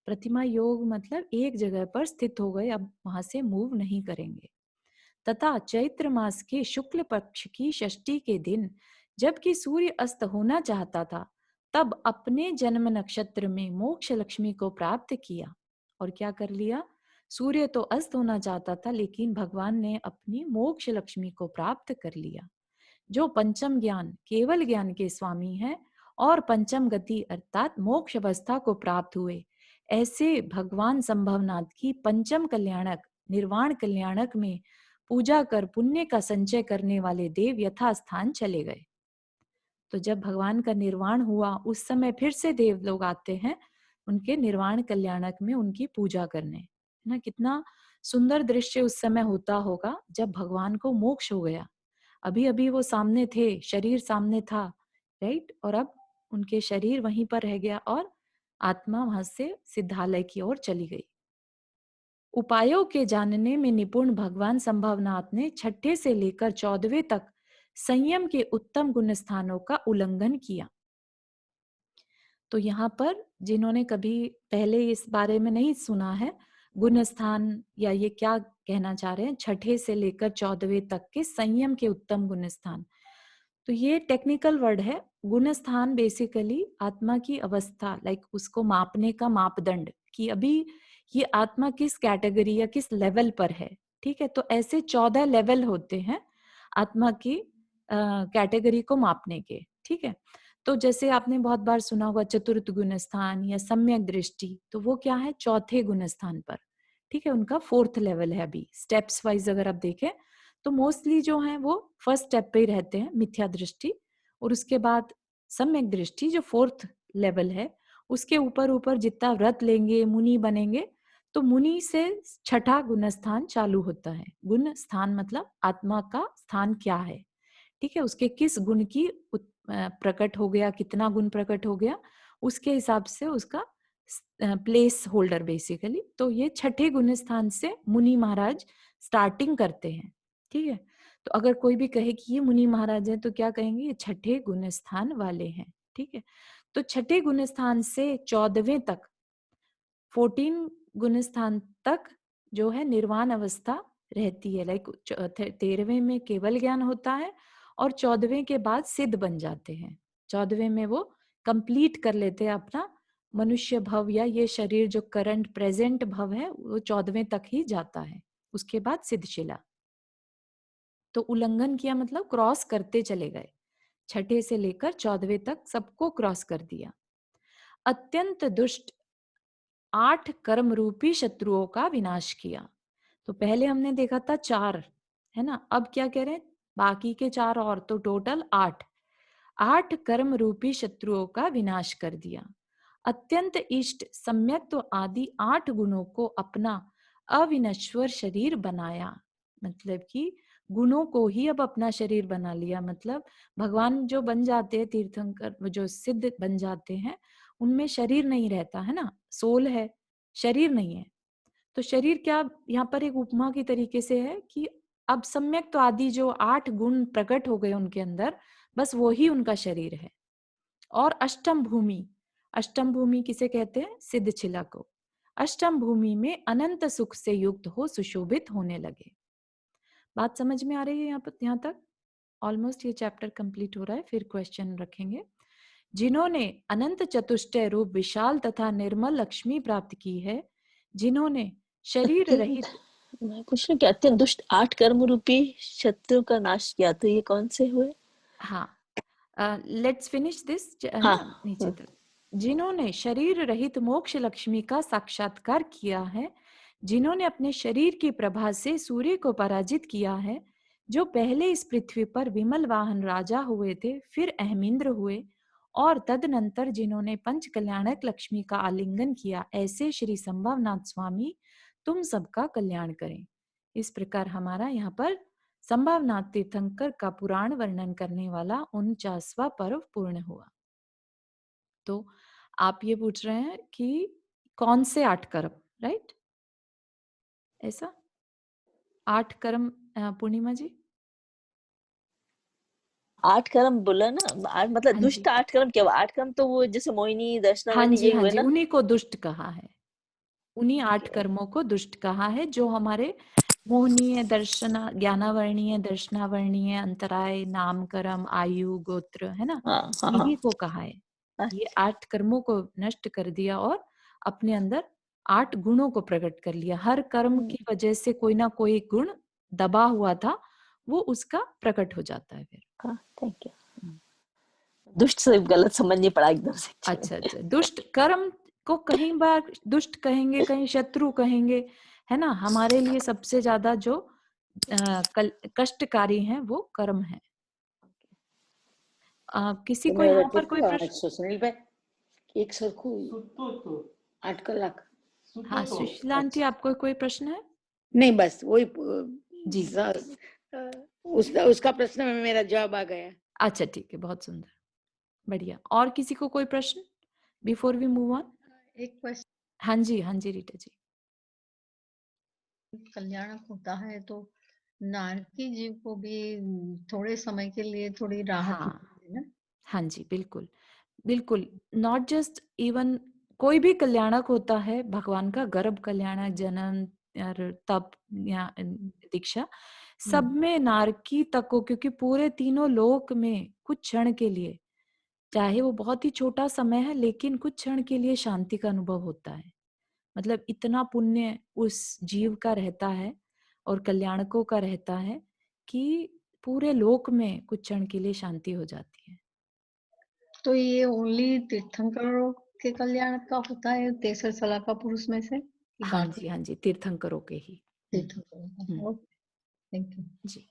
प्रतिमा योग मतलब एक जगह पर स्थित हो गए, अब वहां से मूव नहीं करेंगे। तथा चैत्र मास के शुक्ल पक्ष की षष्ठी के दिन जबकि सूर्य अस्त होना चाहता था, तब अपने जन्म नक्षत्र में मोक्ष लक्ष्मी को प्राप्त किया। और क्या कर लिया? सूर्य तो अस्त होना चाहता था, लेकिन भगवान ने अपनी मोक्ष लक्ष्मी को प्राप्त कर लिया, जो पंचम ज्ञान केवल ज्ञान के स्वामी हैं और पंचम गति अर्थात मोक्ष अवस्था को प्राप्त हुए। ऐसे भगवान संभवनाथ की पंचम कल्याणक निर्वाण कल्याणक में पूजा कर पुण्य का संचय करने वाले देव यथा स्थान चले गए। तो जब भगवान का निर्वाण हुआ उस समय फिर से देव लोग आते हैं उनके निर्वाण कल्याणक में उनकी पूजा करने, है ना। कितना सुंदर दृश्य उस समय होता होगा जब भगवान को मोक्ष हो गया। अभी अभी वो सामने थे, शरीर सामने था, राइट, और अब उनके शरीर वहीं पर रह गया और आत्मा वहां से सिद्धालय की ओर चली गई। उपायों के जानने में निपुण भगवान संभवनाथ ने 6ठे से लेकर 14वें तक संयम के उत्तम गुण स्थानों का उल्लंघन किया। तो यहाँ पर जिन्होंने कभी पहले इस बारे में नहीं सुना है, गुण स्थान या ये क्या कहना चाह रहे हैं, 6ठे से लेकर 14वें तक के संयम के उत्तम गुण स्थान, तो ये टेक्निकल वर्ड है। गुण स्थान बेसिकली आत्मा की अवस्था, लाइक उसको मापने का मापदंड कि अभी ये आत्मा किस कैटेगरी या किस लेवल पर है, ठीक है। तो ऐसे 14 लेवल होते हैं आत्मा की कैटेगरी को मापने के, ठीक है। तो जैसे आपने बहुत बार सुना होगा चतुर्थ गुण स्थान या सम्यक दृष्टि, तो वो क्या है? चौथे गुण स्थान पर, ठीक है। उनका 4th लेवल है। अभी स्टेप्स वाइज अगर आप देखें तो मोस्टली जो है वो फर्स्ट स्टेप पे ही रहते हैं, मिथ्या दृष्टि, और उसके बाद सम्यक दृष्टि जो 4th लेवल है। उसके ऊपर ऊपर जितना व्रत लेंगे, मुनि बनेंगे, तो मुनि से 6ठा गुण स्थान चालू होता है। गुण स्थान मतलब आत्मा का स्थान क्या है, ठीक है, उसके किस गुण की प्रकट हो गया, कितना गुण प्रकट हो गया, उसके हिसाब से उसका प्लेस होल्डर बेसिकली। तो ये 6ठे गुण स्थान से मुनि महाराज स्टार्टिंग करते हैं, ठीक है। तो अगर कोई भी कहे कि ये मुनि महाराज हैं तो क्या कहेंगे? ये 6ठे गुण स्थान वाले हैं, ठीक है। तो 6ठे गुण स्थान से 14वें तक 14 गुण स्थान तक जो है निर्वाण अवस्था रहती है। लाइक 13वें में केवल ज्ञान होता है और 14वें के बाद सिद्ध बन जाते हैं। 14वें में वो कंप्लीट कर लेते हैं अपना मनुष्य भव या ये शरीर जो करंट प्रेजेंट भव है वो 14वें तक ही जाता है, उसके बाद सिद्धशिला। तो उल्लंघन किया मतलब क्रॉस करते चले गए, 6ठे से लेकर 14वें तक सबको क्रॉस कर दिया। अत्यंत दुष्ट 8 कर्म रूपी शत्रुओं का विनाश किया। तो पहले हमने देखा था 4, है ना। अब क्या कह रहे हैं? बाकी के 4 और, तो टोटल 8 कर्म रूपी शत्रुओं का विनाश कर दिया। अत्यंत इष्ट सम्यक्त्व आदि 8 गुणों को अपना अविनश्वर शरीर बनाया। मतलब कि गुणों को ही अब अपना शरीर बना लिया। मतलब भगवान जो बन जाते हैं, तीर्थंकर जो सिद्ध बन जाते हैं, उनमें शरीर नहीं रहता है ना, सोल है, शरीर नहीं है। तो शरीर क्या यहाँ पर एक उपमा की तरीके से है कि अब सम्यक तो आदि जो 8 गुण प्रकट हो गए उनके अंदर, बस वो ही उनका शरीर है। और अष्टम भूमि किसे कहते हैं? सिद्ध छिला को। अष्टम भूमि में अनंत सुख से युक्त हो सुशोभित होने लगे। बात समझ में आ रही है यहाँ तक? ऑलमोस्ट ये चैप्टर कंप्लीट हो रहा है, फिर क्वेश्चन रखेंगे। जिन्होंने अनंत चतुष्टय रूप विशाल तथा निर्मल लक्ष्मी प्राप्त की है, जिन्होंने शरीर रहित, मैं पूछ रही हूँ कि अत्यंत दुष्ट 8 कर्म रूपी शत्रु का नाश किया, तो ये कौन से हुए? हाँ, लेट्स फिनिश दिस, है हाँ, ना, नीचे तक। जिन्होंने शरीर रहित मोक्ष लक्ष्मी का साक्षात्कार किया है, जिन्होंने अपने शरीर की प्रभा से सूर्य को पराजित किया है, जो पहले इस पृथ्वी पर विमल वाहन राजा हुए थे, फिर अहमिंद्र हुए, और तदनंतर जिन्होंने पंच कल्याणक लक्ष्मी का आलिंगन किया, ऐसे श्री संभवनाथ स्वामी तुम सबका कल्याण करें। इस प्रकार हमारा यहाँ पर संभवनाथ तीर्थंकर का पुराण वर्णन करने वाला 49वां पर्व पूर्ण हुआ। तो आप ये पूछ रहे हैं कि कौन से 8 कर्म, राइट? ऐसा 8 कर्म, पूर्णिमा जी? 8 कर्म बोला ना, मतलब हाँ दुष्ट जी, 8 कर्म क्या? 8 कर्म तो वो जैसे मोहिनी हाँ दर्शनावर्णी जी, यही हाँ हुए जी, ना? उन्हीं को दुष्ट कहा है। उन्हीं 8 कर्मों को दुष्ट कहा है जो हमारे मोहनीय, दर्शना, ज्ञानावर्णीय, दर्शनावर्णीय, अंतराय, नाम, कर्म, आयु, गोत्र, है ना, हाँ हाँ इन्हीं हाँ। को कहा है। ये 8 कर्मों को नष्ट कर दिया और अपने अंदर 8 गुणों को प्रकट कर लिया। हर कर्म की वजह से कोई ना कोई गुण दबा हुआ था, वो उसका प्रकट हो जाता है फिर। हाँ, थैंक यू। हम्म। दुष्ट से गलत समझ नहीं पड़ा एकदम से। अच्छा अच्छा, दुष्ट कर्म को कहीं बार दुष्ट कहेंगे, कहीं शत्रु कहेंगे, है ना। हमारे लिए सबसे ज्यादा जो कष्टकारी है वो कर्म है। किसी को यहाँ पर कोई प्रश्न? सुनील भाई एक सरखू 8 कलाक। हाँ सुशीला आंटी, आपको कोई प्रश्न है? नहीं, बस वही जी उसका प्रश्न में मेरा जवाब आ गया। अच्छा ठीक है, बहुत सुंदर, बढ़िया। और किसी को कोई प्रश्न बिफोर वी मूव ऑन? एक क्वेश्चन, हाँ जी रीटा जी। कल्याणक होता है तो नारकी जीव को भी थोड़े समय के लिए थोड़ी राहत हाँ मिलती है ना? हाँ जी, बिल्कुल बिल्कुल। नॉट जस्ट इवन, कोई भी कल्याणक होता है भगवान का, गर्भ कल्याणक, जनन और तप या दीक्षा, सब में नारकी तक को, क्योंकि पूरे तीनों लोक में कुछ क्षण के लिए, चाहे वो बहुत ही छोटा समय है, लेकिन कुछ क्षण के लिए शांति का अनुभव होता है। मतलब इतना पुण्य उस जीव का रहता है और कल्याणकों का रहता है कि पूरे लोक में कुछ क्षण के लिए शांति हो जाती है। तो ये ओनली तीर्थंकरों के कल्याण का होता है, तेसर सला का पुरुष में से कि बाकी हाँ जी, तीर्थंकरों के ही। तीर्थंकरों का? ओके, थैंक यू जी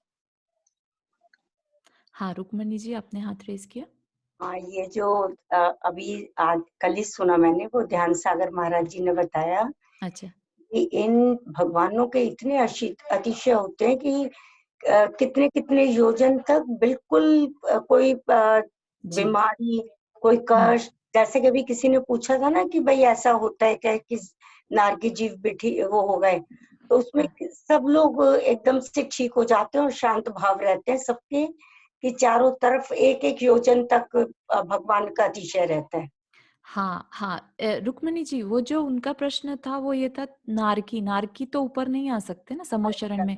हाँ, रुक्मणी जी आपने हाथ रेज किया। हाँ, ये जो अभी आज कल ही सुना मैंने, वो ध्यान सागर महाराज जी ने बताया अच्छा। कि इन भगवानों के इतने अतिशय होते हैं कि कितने कितने योजन तक बिल्कुल कोई बीमारी, कोई कष्ट, जैसे कभी किसी ने पूछा था ना कि भाई ऐसा होता है क्या कि नारकी जीव भी वो हो गए, तो उसमें सब लोग एकदम से ठीक हो जाते हैं और शांत भाव रहते हैं सबके, कि चारों तरफ एक एक योजन तक भगवान का अतिशय रहता है। हाँ रुक्मणी जी, वो जो उनका प्रश्न था वो ये था, नारकी तो ऊपर नहीं आ सकते ना समोशरण में,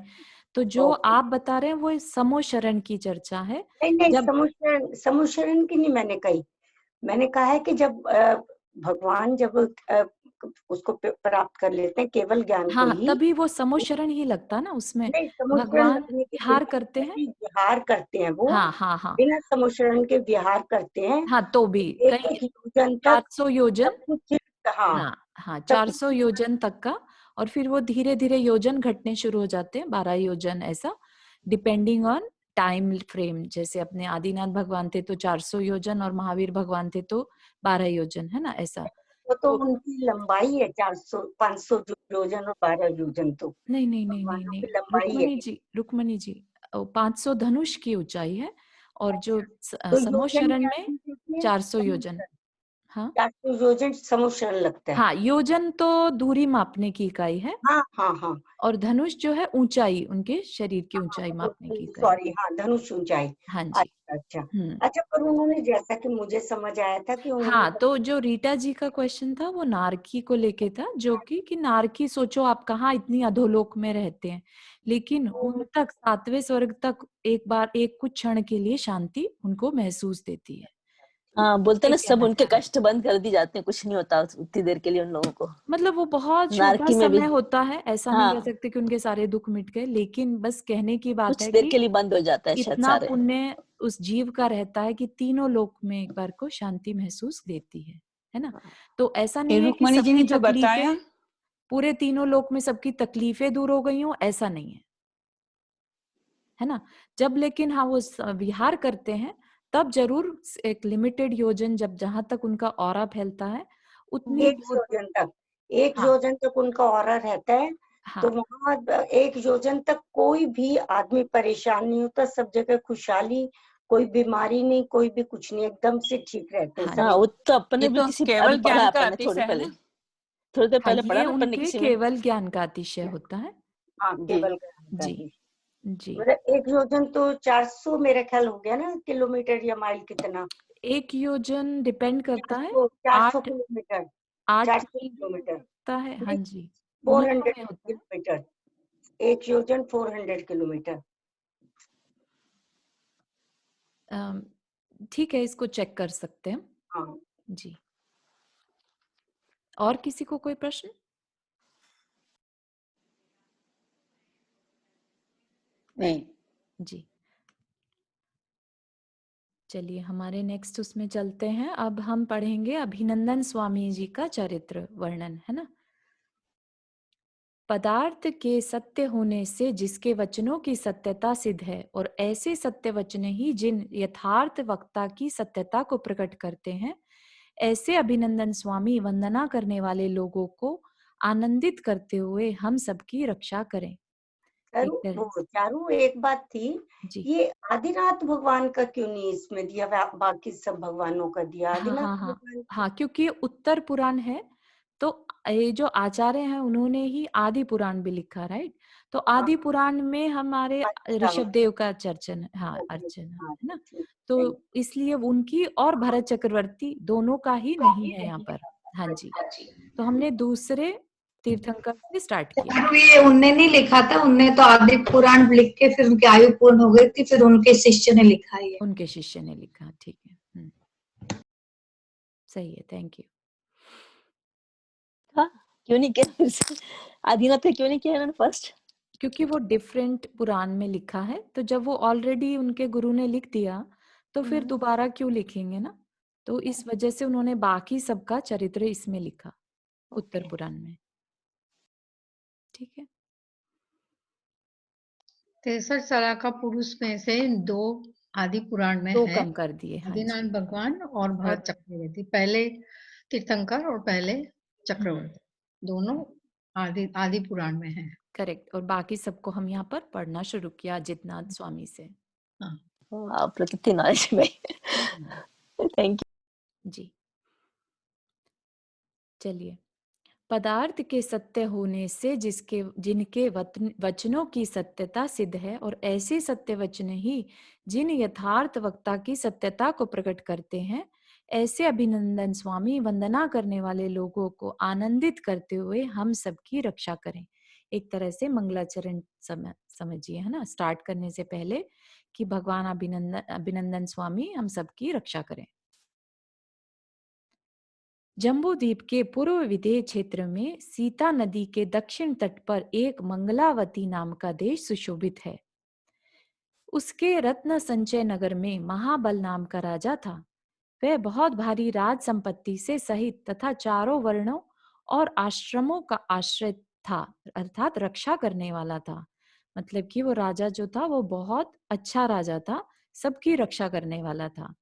तो जो आप बता रहे हैं वो समोशरण की चर्चा है। नहीं, जब समोशरण की नहीं मैंने कही, मैंने कहा है कि जब भगवान जब उसको प्राप्त कर लेते हैं केवल ज्ञान को ही, तभी वो समोशरण ही लगता ना उसमें। नहीं समोशरण भगवान लगने की विहार करते हैं। विहार करते हैं वो, हाँ बिना समोशरण के विहार करते हैं, तो भी एक कई एक योजन तक 400 योजन, सब कुछ, हाँ सब 400 योजन तक का, और फिर वो धीरे धीरे योजन घटने शुरू हो जाते हैं, 12 योजन ऐसा, डिपेंडिंग ऑन टाइम फ्रेम। जैसे अपने आदिनाथ भगवान थे तो 400 योजन, और महावीर भगवान थे तो 12 योजन, है ना ऐसा। वो तो उनकी लंबाई है 400 500 योजन और 12 योजन, तो नहीं, भगवानों की लंबाई है। रुक्मणी जी 500 धनुष की ऊंचाई है, और जो तो योजन समोशरण क्या में चीज़ है? 400 योजन। हाँ 400 योजन समोशरण लगता है। योजन तो दूरी मापने की इकाई है, हाँ और धनुष जो है ऊंचाई, उनके शरीर की ऊंचाई मापने की इकाई। सॉरी, हाँ धनुष ऊंचाई। हाँ जी। अच्छा, पर उन्होंने, जैसा कि मुझे समझ आया था कि उन्होंने तो जो रीटा जी का क्वेश्चन था वो नारकी को लेके था, जो कि नारकी, सोचो आप कहाँ इतनी अधोलोक में रहते हैं, लेकिन उन तक 7वें स्वर्ग तक एक बार, एक कुछ क्षण के लिए शांति उनको महसूस देती है। हाँ, बोलते ये ना सब कहना उनके चाह रहे कष्ट बंद कर दी जाते हैं, कुछ नहीं होता उतनी देर के लिए उन लोगों को। मतलब वो बहुत छोटा नारकी में भी समय होता है, ऐसा नहीं कह हाँ, सकते कि उनके सारे दुख मिट गए, लेकिन बस कहने की बात कुछ है देर कि के लिए बंद हो जाता है शायद इतना सारे। पुण्य उस जीव का रहता है कि तीनों लोक में एक बार को शांति महसूस देती है ना। तो ऐसा नहीं है कि रुक्मणी जी ने सबकी जो बताया, तकलीफें, पूरे तीनों लोक में सबकी तकलीफें दूर हो गई हो, ऐसा नहीं है ना। जब लेकिन वो विहार करते हैं, तब जरूर एक लिमिटेड योजन, जब जहां तक उनका ऑरा फैलता है उतनी एक दूर। योजन तक, एक हाँ योजन तक उनका ऑरा रहता है, तो वहां एक योजन तक कोई भी आदमी परेशान नहीं होता, सब जगह खुशहाली, कोई बीमारी नहीं, कोई भी कुछ नहीं, एकदम से ठीक रहते हैं हाँ, सब। वो तो ये अपने भी तो किसी केवल अभी पढ़ा ज्ञान का अपन ने थोड़ी अतिशय है पहले, ना। थोड़ी देर पहले पढ़ा ये ना अपन ने उनके किसी में। केवल ज्ञान का अतिशय होता है। हाँ जी केवल ज्ञान का जी भी। जी। मतलब एक योजन तो 400 मेरा ख्याल हो गया ना, किलोमीटर या माइल कितना, एक योजन डिपेंड करता है, 400 8 किलोमीटर, 8 400 मील भी हो किलोमीटर, सकता है। हाँ जी, मीलों 400 में होता है। किलोमीटर, 1 योजन 400 किलोमीटर। ठीक है, इसको चेक कर सकते हैं। हाँ। जी। और किसी को कोई प्रश्न? नहीं। जी। चलिए हमारे नेक्स्ट उसमें चलते हैं। अब हम पढ़ेंगे अभिनंदन स्वामी जी का चरित्र वर्णन, है ना। पदार्थ के सत्य होने से जिसके वचनों की सत्यता सिद्ध है, और ऐसे सत्य वचन ही जिन यथार्थ वक्ता की सत्यता को प्रकट करते हैं, ऐसे अभिनंदन स्वामी वंदना करने वाले लोगों को आनंदित करते हुए हम सबकी रक्षा करें। एक तरह वो चारू, एक बात थी, जी। ये आदिनाथ भगवान का क्यों नहीं इसमें दिया, बाकी सब भगवानों का दिया, हाँ आदिनाथ हाँ हाँ भगवान का? हाँ, क्योंकि ये उत्तर पुराण है, तो ये जो आचार्य हैं उन्होंने ही आदि पुराण भी लिखा, राइट। तो आदि हाँ, पुराण में हमारे अच्छा, ऋषभ देव का चर्चन, हाँ ओके, अर्चन हाँ, है ना। ठीक, तो थैंक इसलिए उनकी और भरत चक्रवर्ती दोनों का ही नहीं है यहाँ पर। हाँ जी। तो हमने दूसरे तीर्थंकर से स्टार्ट किया। और ये उनने नहीं लिखा था, उनने तो आदि पुराण लिख के फिर उनकी आयु पूर्ण हो गई थी, फिर उनके शिष्य ने लिखा है ये। उनके शिष्य ने लिखा, ठीक है। सही है, थैंक यू। हाँ, क्यों नहीं किया फिर से? आदिनाथ का क्यों नहीं किया इन्होंने फर्स्ट? क्योंकि वो डिफरेंट पुराण में लिखा है, तो जब वो ऑलरेडी उनके गुरु ने लिख दिया तो फिर दोबारा क्यों लिखेंगे ना। तो इस वजह से उन्होंने बाकी सबका चरित्र इसमें लिखा, उत्तर पुराण में। ठीक है। 63 सलाका पुरुष में से 2 आदि पुराण में दो है, कम कर दिए। हाँ जी। आदिनाथ भगवान और भरत और चक्रवर्ती। पहले तीर्थंकर और पहले चक्रवर्ती, दोनों आदि आदि पुराण में है। करेक्ट। और बाकी सबको हम यहाँ पर पढ़ना शुरू किया अजितनाथ स्वामी से। हाँ। आप प्रकृति नॉलेज में। थैंक जी। चलिए, पदार्थ के सत्य होने से जिनके वचनों की सत्यता सिद्ध है, और ऐसे सत्य वचन ही जिन यथार्थ वक्ता की सत्यता को प्रकट करते हैं, ऐसे अभिनंदन स्वामी वंदना करने वाले लोगों को आनंदित करते हुए हम सबकी रक्षा करें। एक तरह से मंगलाचरण समझिए, है ना, स्टार्ट करने से पहले कि भगवान अभिनंदन स्वामी हम सबकी रक्षा करें। जम्बू द्वीप के पूर्व विदेह क्षेत्र में सीता नदी के दक्षिण तट पर एक मंगलावती नाम का देश सुशोभित है। उसके रत्न संचय नगर में महाबल नाम का राजा था। वह बहुत भारी राज संपत्ति से सहित तथा चारों वर्णों और आश्रमों का आश्रय था, अर्थात रक्षा करने वाला था। मतलब कि वो राजा जो था वो बहुत अच्छा राजा था, सबकी रक्षा करने वाला था।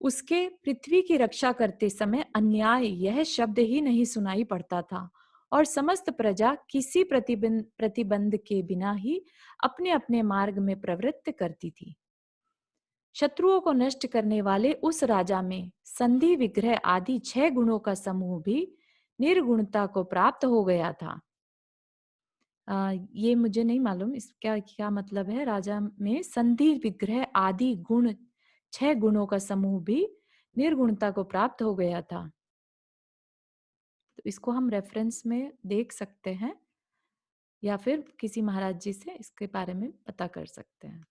उसके पृथ्वी की रक्षा करते समय अन्याय यह शब्द ही नहीं सुनाई पड़ता था, और समस्त प्रजा किसी प्रतिबंध के बिना ही अपने अपने मार्ग में प्रवृत्त करती थी। शत्रुओं को नष्ट करने वाले उस राजा में संधि, विग्रह आदि 6 गुणों का समूह भी निर्गुणता को प्राप्त हो गया था। ये मुझे नहीं मालूम इसका क्या मतलब है। राजा में संधि, विग्रह आदि गुण 6 गुणों का समूह भी निर्गुणता को प्राप्त हो गया था। तो इसको हम रेफरेंस में देख सकते हैं, या फिर किसी महाराज जी से इसके बारे में पता कर सकते हैं।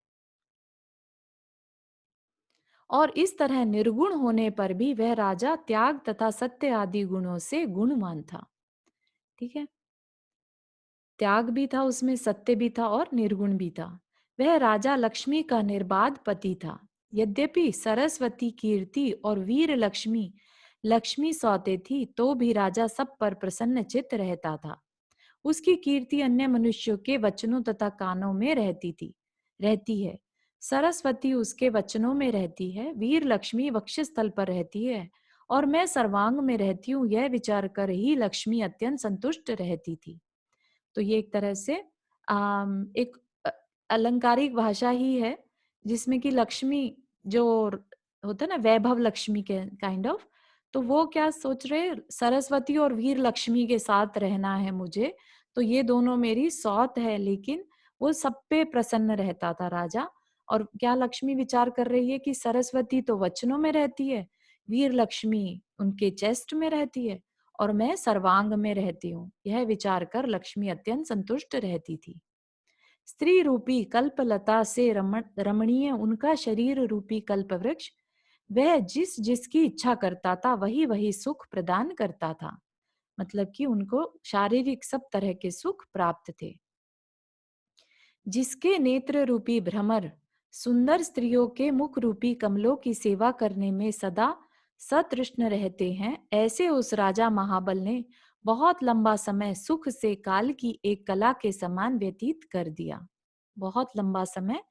और इस तरह निर्गुण होने पर भी वह राजा त्याग तथा सत्य आदि गुणों से गुणवान था। ठीक है, त्याग भी था उसमें, सत्य भी था और निर्गुण भी था। वह राजा लक्ष्मी का निर्बाध पति था। यद्यपि सरस्वती कीर्ति और वीर लक्ष्मी लक्ष्मी सौते थी, तो भी राजा सब पर प्रसन्न चित्त रहता था। उसकी कीर्ति अन्य मनुष्यों के वचनों तथा कानों में रहती है। सरस्वती उसके वचनों में रहती है, वीर लक्ष्मी वक्षस्थल पर रहती है, और मैं सर्वांग में रहती हूँ, यह विचार कर ही लक्ष्मी अत्यंत संतुष्ट रहती थी। तो ये एक तरह से एक अलंकारिक भाषा ही है, जिसमें कि लक्ष्मी जो होता है ना, वैभव लक्ष्मी के काइंड ऑफ, तो वो क्या सोच रहे, सरस्वती और वीर लक्ष्मी के साथ रहना है मुझे, तो ये दोनों मेरी सौत है। लेकिन वो सब पे प्रसन्न रहता था राजा। और क्या लक्ष्मी विचार कर रही है कि सरस्वती तो वचनों में रहती है, वीर लक्ष्मी उनके चेस्ट में रहती है, और मैं सर्वांग में रहती हूँ, यह विचार कर लक्ष्मी अत्यंत संतुष्ट रहती थी। स्त्री रूपी कल्पलता से रमणीय उनका शरीर रूपी कल्पवृक्ष, वह जिसकी इच्छा करता था वही वही सुख प्रदान करता था। मतलब कि उनको शारीरिक सब तरह के सुख प्राप्त थे। जिसके नेत्र रूपी भ्रमर सुंदर स्त्रियों के मुख रूपी कमलों की सेवा करने में सदा सतृष्ण रहते हैं, ऐसे उस राजा महाबल ने बहुत लंबा समय सुख से काल की एक कला के समान व्यतीत कर दिया। बहुत लंबा समय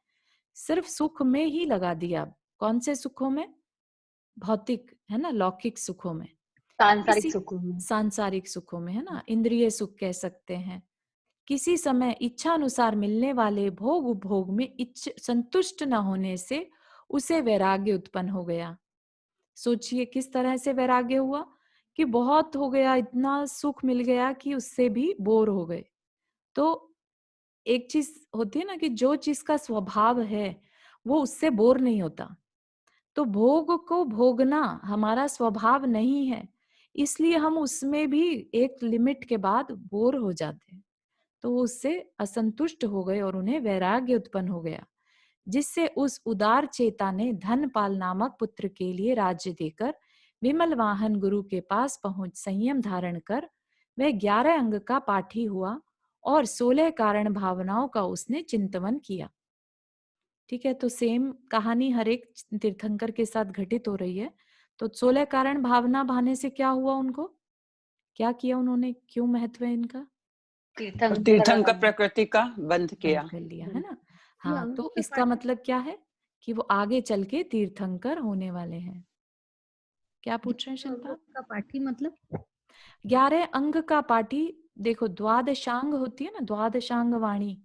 सिर्फ सुख में ही लगा दिया। कौन से सुखों में? भौतिक, है ना, लौकिक सुखों में, सांसारिक सुखों में। सांसारिक सुखों में, है ना, इंद्रिय सुख कह सकते हैं। किसी समय इच्छा अनुसार मिलने वाले भोग उपभोग में संतुष्ट न होने से उसे वैराग्य उत्पन्न हो गया। सोचिए किस तरह से वैराग्य हुआ कि बहुत हो गया, इतना सुख मिल गया कि उससे भी बोर हो गए। तो एक चीज होती है ना कि जो चीज का स्वभाव है वो उससे बोर नहीं होता। तो भोग को भोगना हमारा स्वभाव नहीं है, इसलिए हम उसमें भी एक लिमिट के बाद बोर हो जाते हैं। तो वो उससे असंतुष्ट हो गए और उन्हें वैराग्य उत्पन्न हो गया, जिससे उस उदार चेता ने धनपाल नामक पुत्र के लिए राज्य देकर विमल वाहन गुरु के पास पहुंच संयम धारण कर वह 11 अंग का पाठी हुआ और 16 कारण भावनाओं का उसने चिंतन किया। ठीक है, तो सेम कहानी हर एक तीर्थंकर के साथ घटित हो रही है। तो 16 कारण भावना भाने से क्या हुआ, उनको क्या किया उन्होंने, क्यों महत्व है इनका? तीर्थंकर प्रकृति का बंध किया, कर लिया, है ना। ये हाँ, अंगों तो के इसका पाठी मतलब क्या है कि वो आगे चल के तीर्थंकर होने वाले हैं। क्या पूछ रहे हैं शिल्पा? अंगों का पाठी मतलब 11 अंग का पाठी, देखो द्वादशांग होती है ना, द्वादशांग वाणी,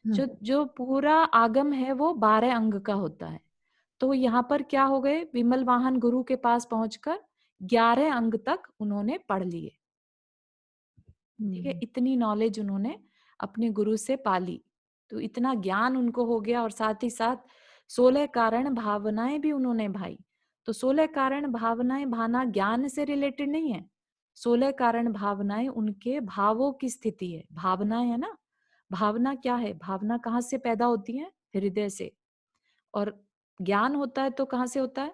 जो पूरा आगम है वो 12 अंग का होता है। तो यहाँ पर क्या हो गए, विमल वाहन गुरु के पास पहुंचकर 11 अंग तक उन्होंने पढ़ लिए। ठीक है, इतनी नॉलेज उन्होंने अपने गुरु से पाली, तो इतना ज्ञान उनको हो गया। और साथ ही साथ 16 कारण भावनाएं भी उन्होंने भाई। तो 16 कारण भावनाएं भाना ज्ञान से रिलेटेड नहीं है। 16 कारण भावनाएं उनके भावों की स्थिति है। भावनाएं है ना, भावना क्या है, भावना कहाँ से पैदा होती है? हृदय से। और ज्ञान होता है तो कहाँ से होता है?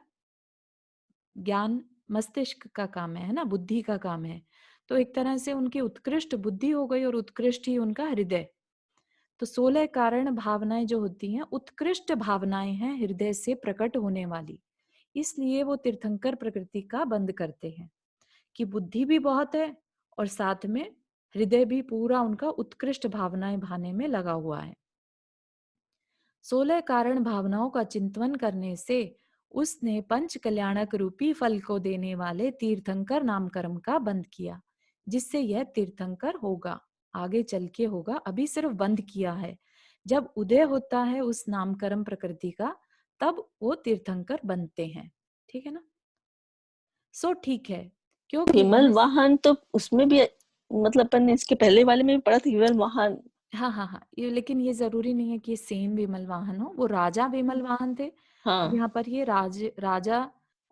ज्ञान मस्तिष्क का काम है ना, बुद्धि का काम है। तो एक तरह से उनकी उत्कृष्ट बुद्धि हो गई और उत्कृष्ट ही उनका हृदय। तो 16 कारण भावनाएं जो होती हैं उत्कृष्ट भावनाएं हैं, हृदय से प्रकट होने वाली। इसलिए वो तीर्थंकर प्रकृति का बंद करते हैं कि बुद्धि भी बहुत है और साथ में हृदय भी पूरा उनका उत्कृष्ट भावनाएं भाने में लगा हुआ है। 16 कारण भावनाओं का चिंतन करने से उसने पंच कल्याणक रूपी फल को देने वाले तीर्थंकर नाम कर्म का बंद किया, जिससे यह तीर्थंकर होगा, आगे चल के होगा। अभी सिर्फ बंद किया है, जब उदय होता है उस नामकर्म प्रकृति का तब वो तीर्थंकर बनते हैं। ठीक है ना। सो ठीक है, क्योंकि विमल वाहन तो उसमें भी मतलब अपन ने इसके पहले वाले में भी पढ़ा था विमल वाहन। हाँ, ये लेकिन ये जरूरी नहीं है कि सेम विमल वाहन हो। वो राजा विमल वाहन थे। हाँ, यहाँ पर ये राजा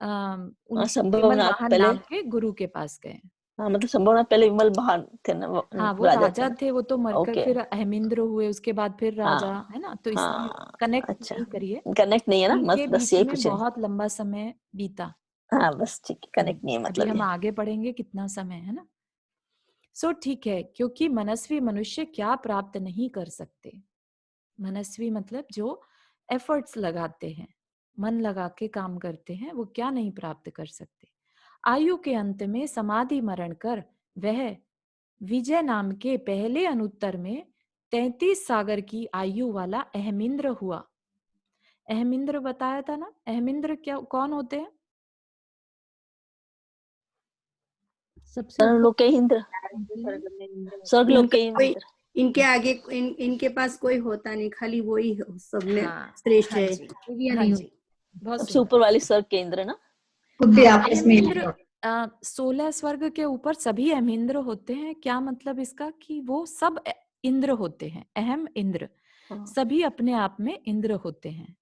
उन विमल संभवनाथ वाहन पहले, नाम के गुरु के पास गए। हाँ मतलब संभवनाथ पहले विमल वाहन थे ना, हाँ, वो राजा थे, वो तो मरकर ओके। फिर अहमिंद्र हुए, उसके बाद फिर राजा, हाँ, है ना। तो इसलिए हाँ, कनेक्ट अच्छा, नहीं करिए, कनेक्ट नहीं है ना, इनके बस बीच यही में पूछे। बहुत लंबा समय बीता। हाँ बस ठीक है, कनेक्ट नहीं है अभी मतलब हम ये। आगे पढ़ेंगे कितना समय, है ना। सो ठीक है, क्योंकि मनस्वी मनुष्य क्या प्राप्त नहीं कर सकते। मनस्वी मतलब जो एफर्ट्स लगाते हैं, मन लगा के काम करते हैं, वो क्या नहीं प्राप्त कर सकते। आयु के अंत में समाधि मरण कर वह विजय नाम के पहले अनुत्तर में 33 सागर की आयु वाला अहमिंद्र हुआ। अहमिंद्र बताया था ना, अहमिंद्र क्या कौन होते हैं? सबसे स्वर्गलोक के इंद्र, स्वर्गलोक के इंद्र। इनके आगे इनके पास कोई होता नहीं, खाली वही सब में श्रेष्ठ है। सबसे ऊपर वाले स्वर्ग के इंद्र ना। अहमिंद्र 16 स्वर्ग के ऊपर सभी अहमिंद्र होते हैं। क्या मतलब इसका कि वो सब इंद्र होते हैं, अहम इंद्र, सभी अपने आप में इंद्र होते हैं।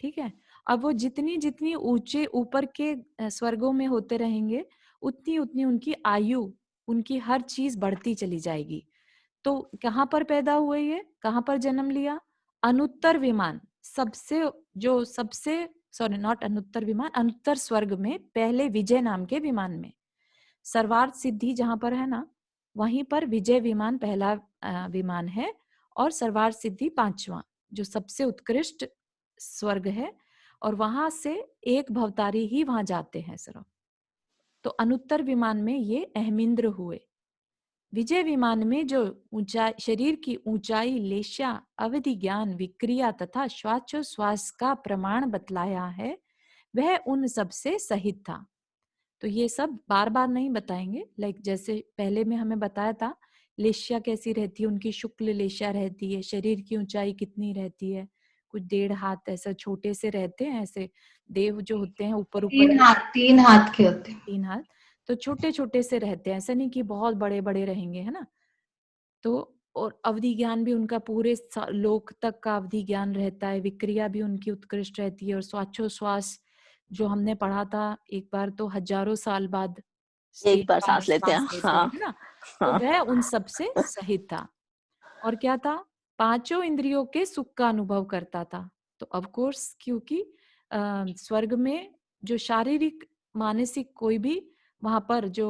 ठीक है। अब वो जितनी जितनी ऊंचे ऊपर के स्वर्गों में होते रहेंगे उतनी उतनी उनकी आयु, उनकी हर चीज बढ़ती चली जाएगी। तो कहाँ पर पैदा हुए, ये कहाँ पर जन्म लिया? अनुत्तर विमान, सबसे सॉरी नॉट अनुत्तर विमान, अनुत्तर स्वर्ग में पहले विजय नाम के विमान में। सर्वार्थ सिद्धि जहां पर है ना, वहीं पर विजय विमान पहला विमान है, और सर्वार्थ सिद्धि 5वां, जो सबसे उत्कृष्ट स्वर्ग है, और वहां से एक भवतारी ही वहां जाते हैं सिर्फ। तो अनुत्तर विमान में ये अहमिंद्र हुए। विजय विमान में जो ऊंचाई, शरीर की ऊंचाई, लेशा, अवधि ज्ञान, विक्रिया तथा श्वासोश्वास का प्रमाण बतलाया है, वह उन सब से सहित था। तो ये सब बार बार नहीं बताएंगे, लाइक जैसे पहले में हमें बताया था लेशा कैसी रहती है, उनकी शुक्ल लेशा रहती है, शरीर की ऊंचाई कितनी रहती है, कुछ 1.5 हाथ ऐसा छोटे से रहते हैं, ऐसे देव जो होते हैं ऊपर ऊपर 3 हाथ के होते हैं। 3 हाथ, तो छोटे छोटे से रहते हैं, ऐसा नहीं कि बहुत बड़े बड़े रहेंगे, है ना। तो और अवधि ज्ञान भी उनका पूरे लोक तक का अवधि ज्ञान रहता है, विक्रिया भी उनकी उत्कृष्ट रहती है, और श्वासोश्वास जो हमने पढ़ा था एक बार, तो हजारों साल बाद एक बार सांस लेते हैं। हाँ है ना। तो वह उन सब से सहित था। और क्या था? 5 इंद्रियों के सुख का अनुभव करता था। तो ऑफ कोर्स, क्योंकि स्वर्ग में जो शारीरिक मानसिक कोई भी, वहां पर जो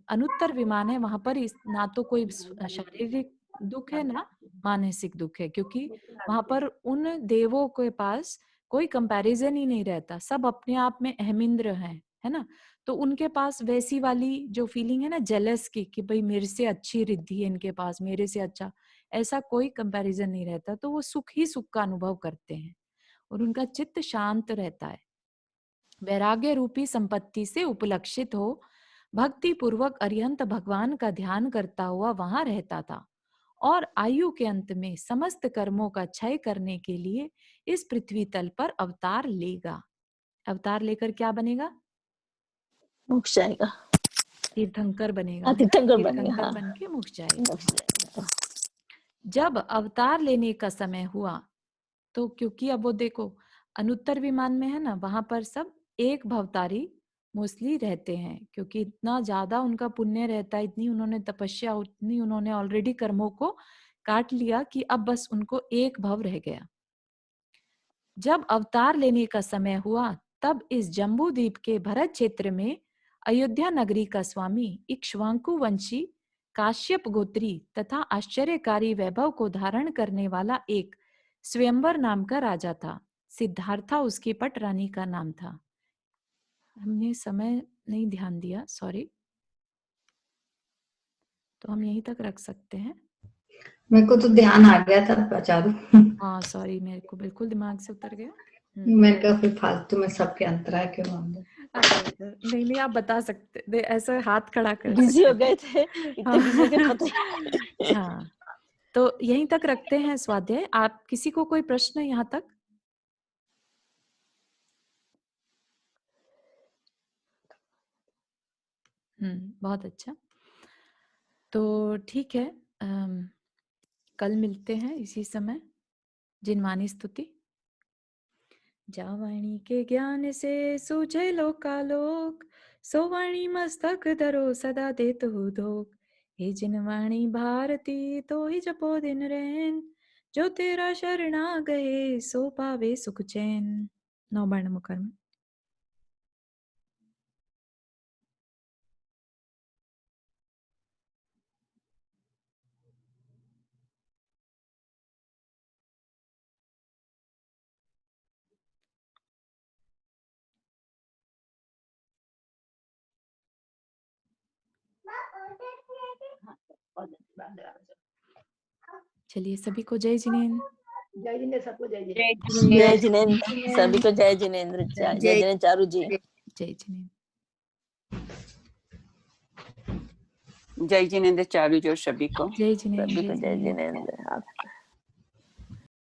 अनुत्तर विमान है, वहां पर ना तो कोई शारीरिक दुख है ना मानसिक दुख है, क्योंकि वहां पर उन देवों के पास कोई कंपैरिजन ही नहीं रहता, सब अपने आप में अहमिंद्र हैं, है ना। तो उनके पास वैसी वाली जो फीलिंग है ना जेलस की, कि भाई मेरे से अच्छी रिद्धि है इनके पास, मेरे से अच्छा, ऐसा कोई कंपैरिजन नहीं रहता। तो वो सुख ही सुख का अनुभव करते हैं, और उनका चित्त शांत रहता है। वैराग्य रूपी संपत्ति से उपलक्षित हो भक्ति पूर्वक अरिहंत भगवान का ध्यान करता हुआ वहां रहता था, और आयु के अंत में समस्त कर्मों का क्षय करने के लिए इस पृथ्वी तल पर अवतार लेगा। अवतार लेकर क्या बनेगा? मोक्ष जाएगा, तीर्थंकर बनेगा, तीर्थंकर बनेगा। तीर्थंकर हाँ, बन के मोक्ष जाएगा। मोक्ष जाएगा। जब अवतार लेने का समय हुआ, तो क्योंकि अब वो देखो अनुत्तर विमान में है ना, वहां पर सब एक भवतारी मोस्टली रहते हैं, क्योंकि इतना ज्यादा उनका पुण्य रहता है, इतनी उन्होंने तपस्या, उतनी उन्होंने ऑलरेडी कर्मों को काट लिया, कि अब बस उनको एक भव रह गया। जब अवतार लेने का समय हुआ, तब इस जम्बू द्वीप के भरत क्षेत्र में अयोध्या नगरी का स्वामी इक्ष्वाकु वंशी काश्यप गोत्री तथा आश्चर्यकारी वैभव को धारण करने वाला एक स्वयंवर नाम का राजा था। सिद्धार्था उसकी पट रानी का नाम था। हमने समय नहीं ध्यान दिया, सॉरी, तो हम यहीं तक रख सकते हैं। मेरे को तो ध्यान आ गया था, बचा दो। हाँ सॉरी, मेरे को बिल्कुल दिमाग से उतर गया। मैंने कहा फिर फालतू में सबके अंतराय क्यों मांगे। नहीं नहीं, आप बता सकते, ऐसे हाथ खड़ा कर बिजी हो सकते गए थे, इतने बिजी हो गए पता ही। हाँ, तो यहीं तक रखते हैं स्वाध्याय। आप किसी को कोई प्रश्न यहाँ तक? बहुत अच्छा। तो ठीक है, कल मिलते हैं इसी समय। जिनवानी स्तुति। जा वाणी के ज्ञान से सूझे लोकालोक, सो वाणी मस्तक धरो सदा देत हो धोक। हे जिनवाणी भारती तो ही जपो दिन रैन, जो तेरा शरणा गए सो पावे सुख चैन। 9 वर्ण मुखर में। चलिए, सभी को जय जिनेन्द्र। जय जिनेन्द्र, सबको जय जय जिनेन्द्र। जिनेन्द्र, सभी को जय जिनेन्द्र। जय जिनेन्द्र चारू जी। जय जिनेन्द्र। जय जिनेन्द्र चारू जी और सभी को। जय जिनेन्द्र। सभी को जय जिनेन्द्र।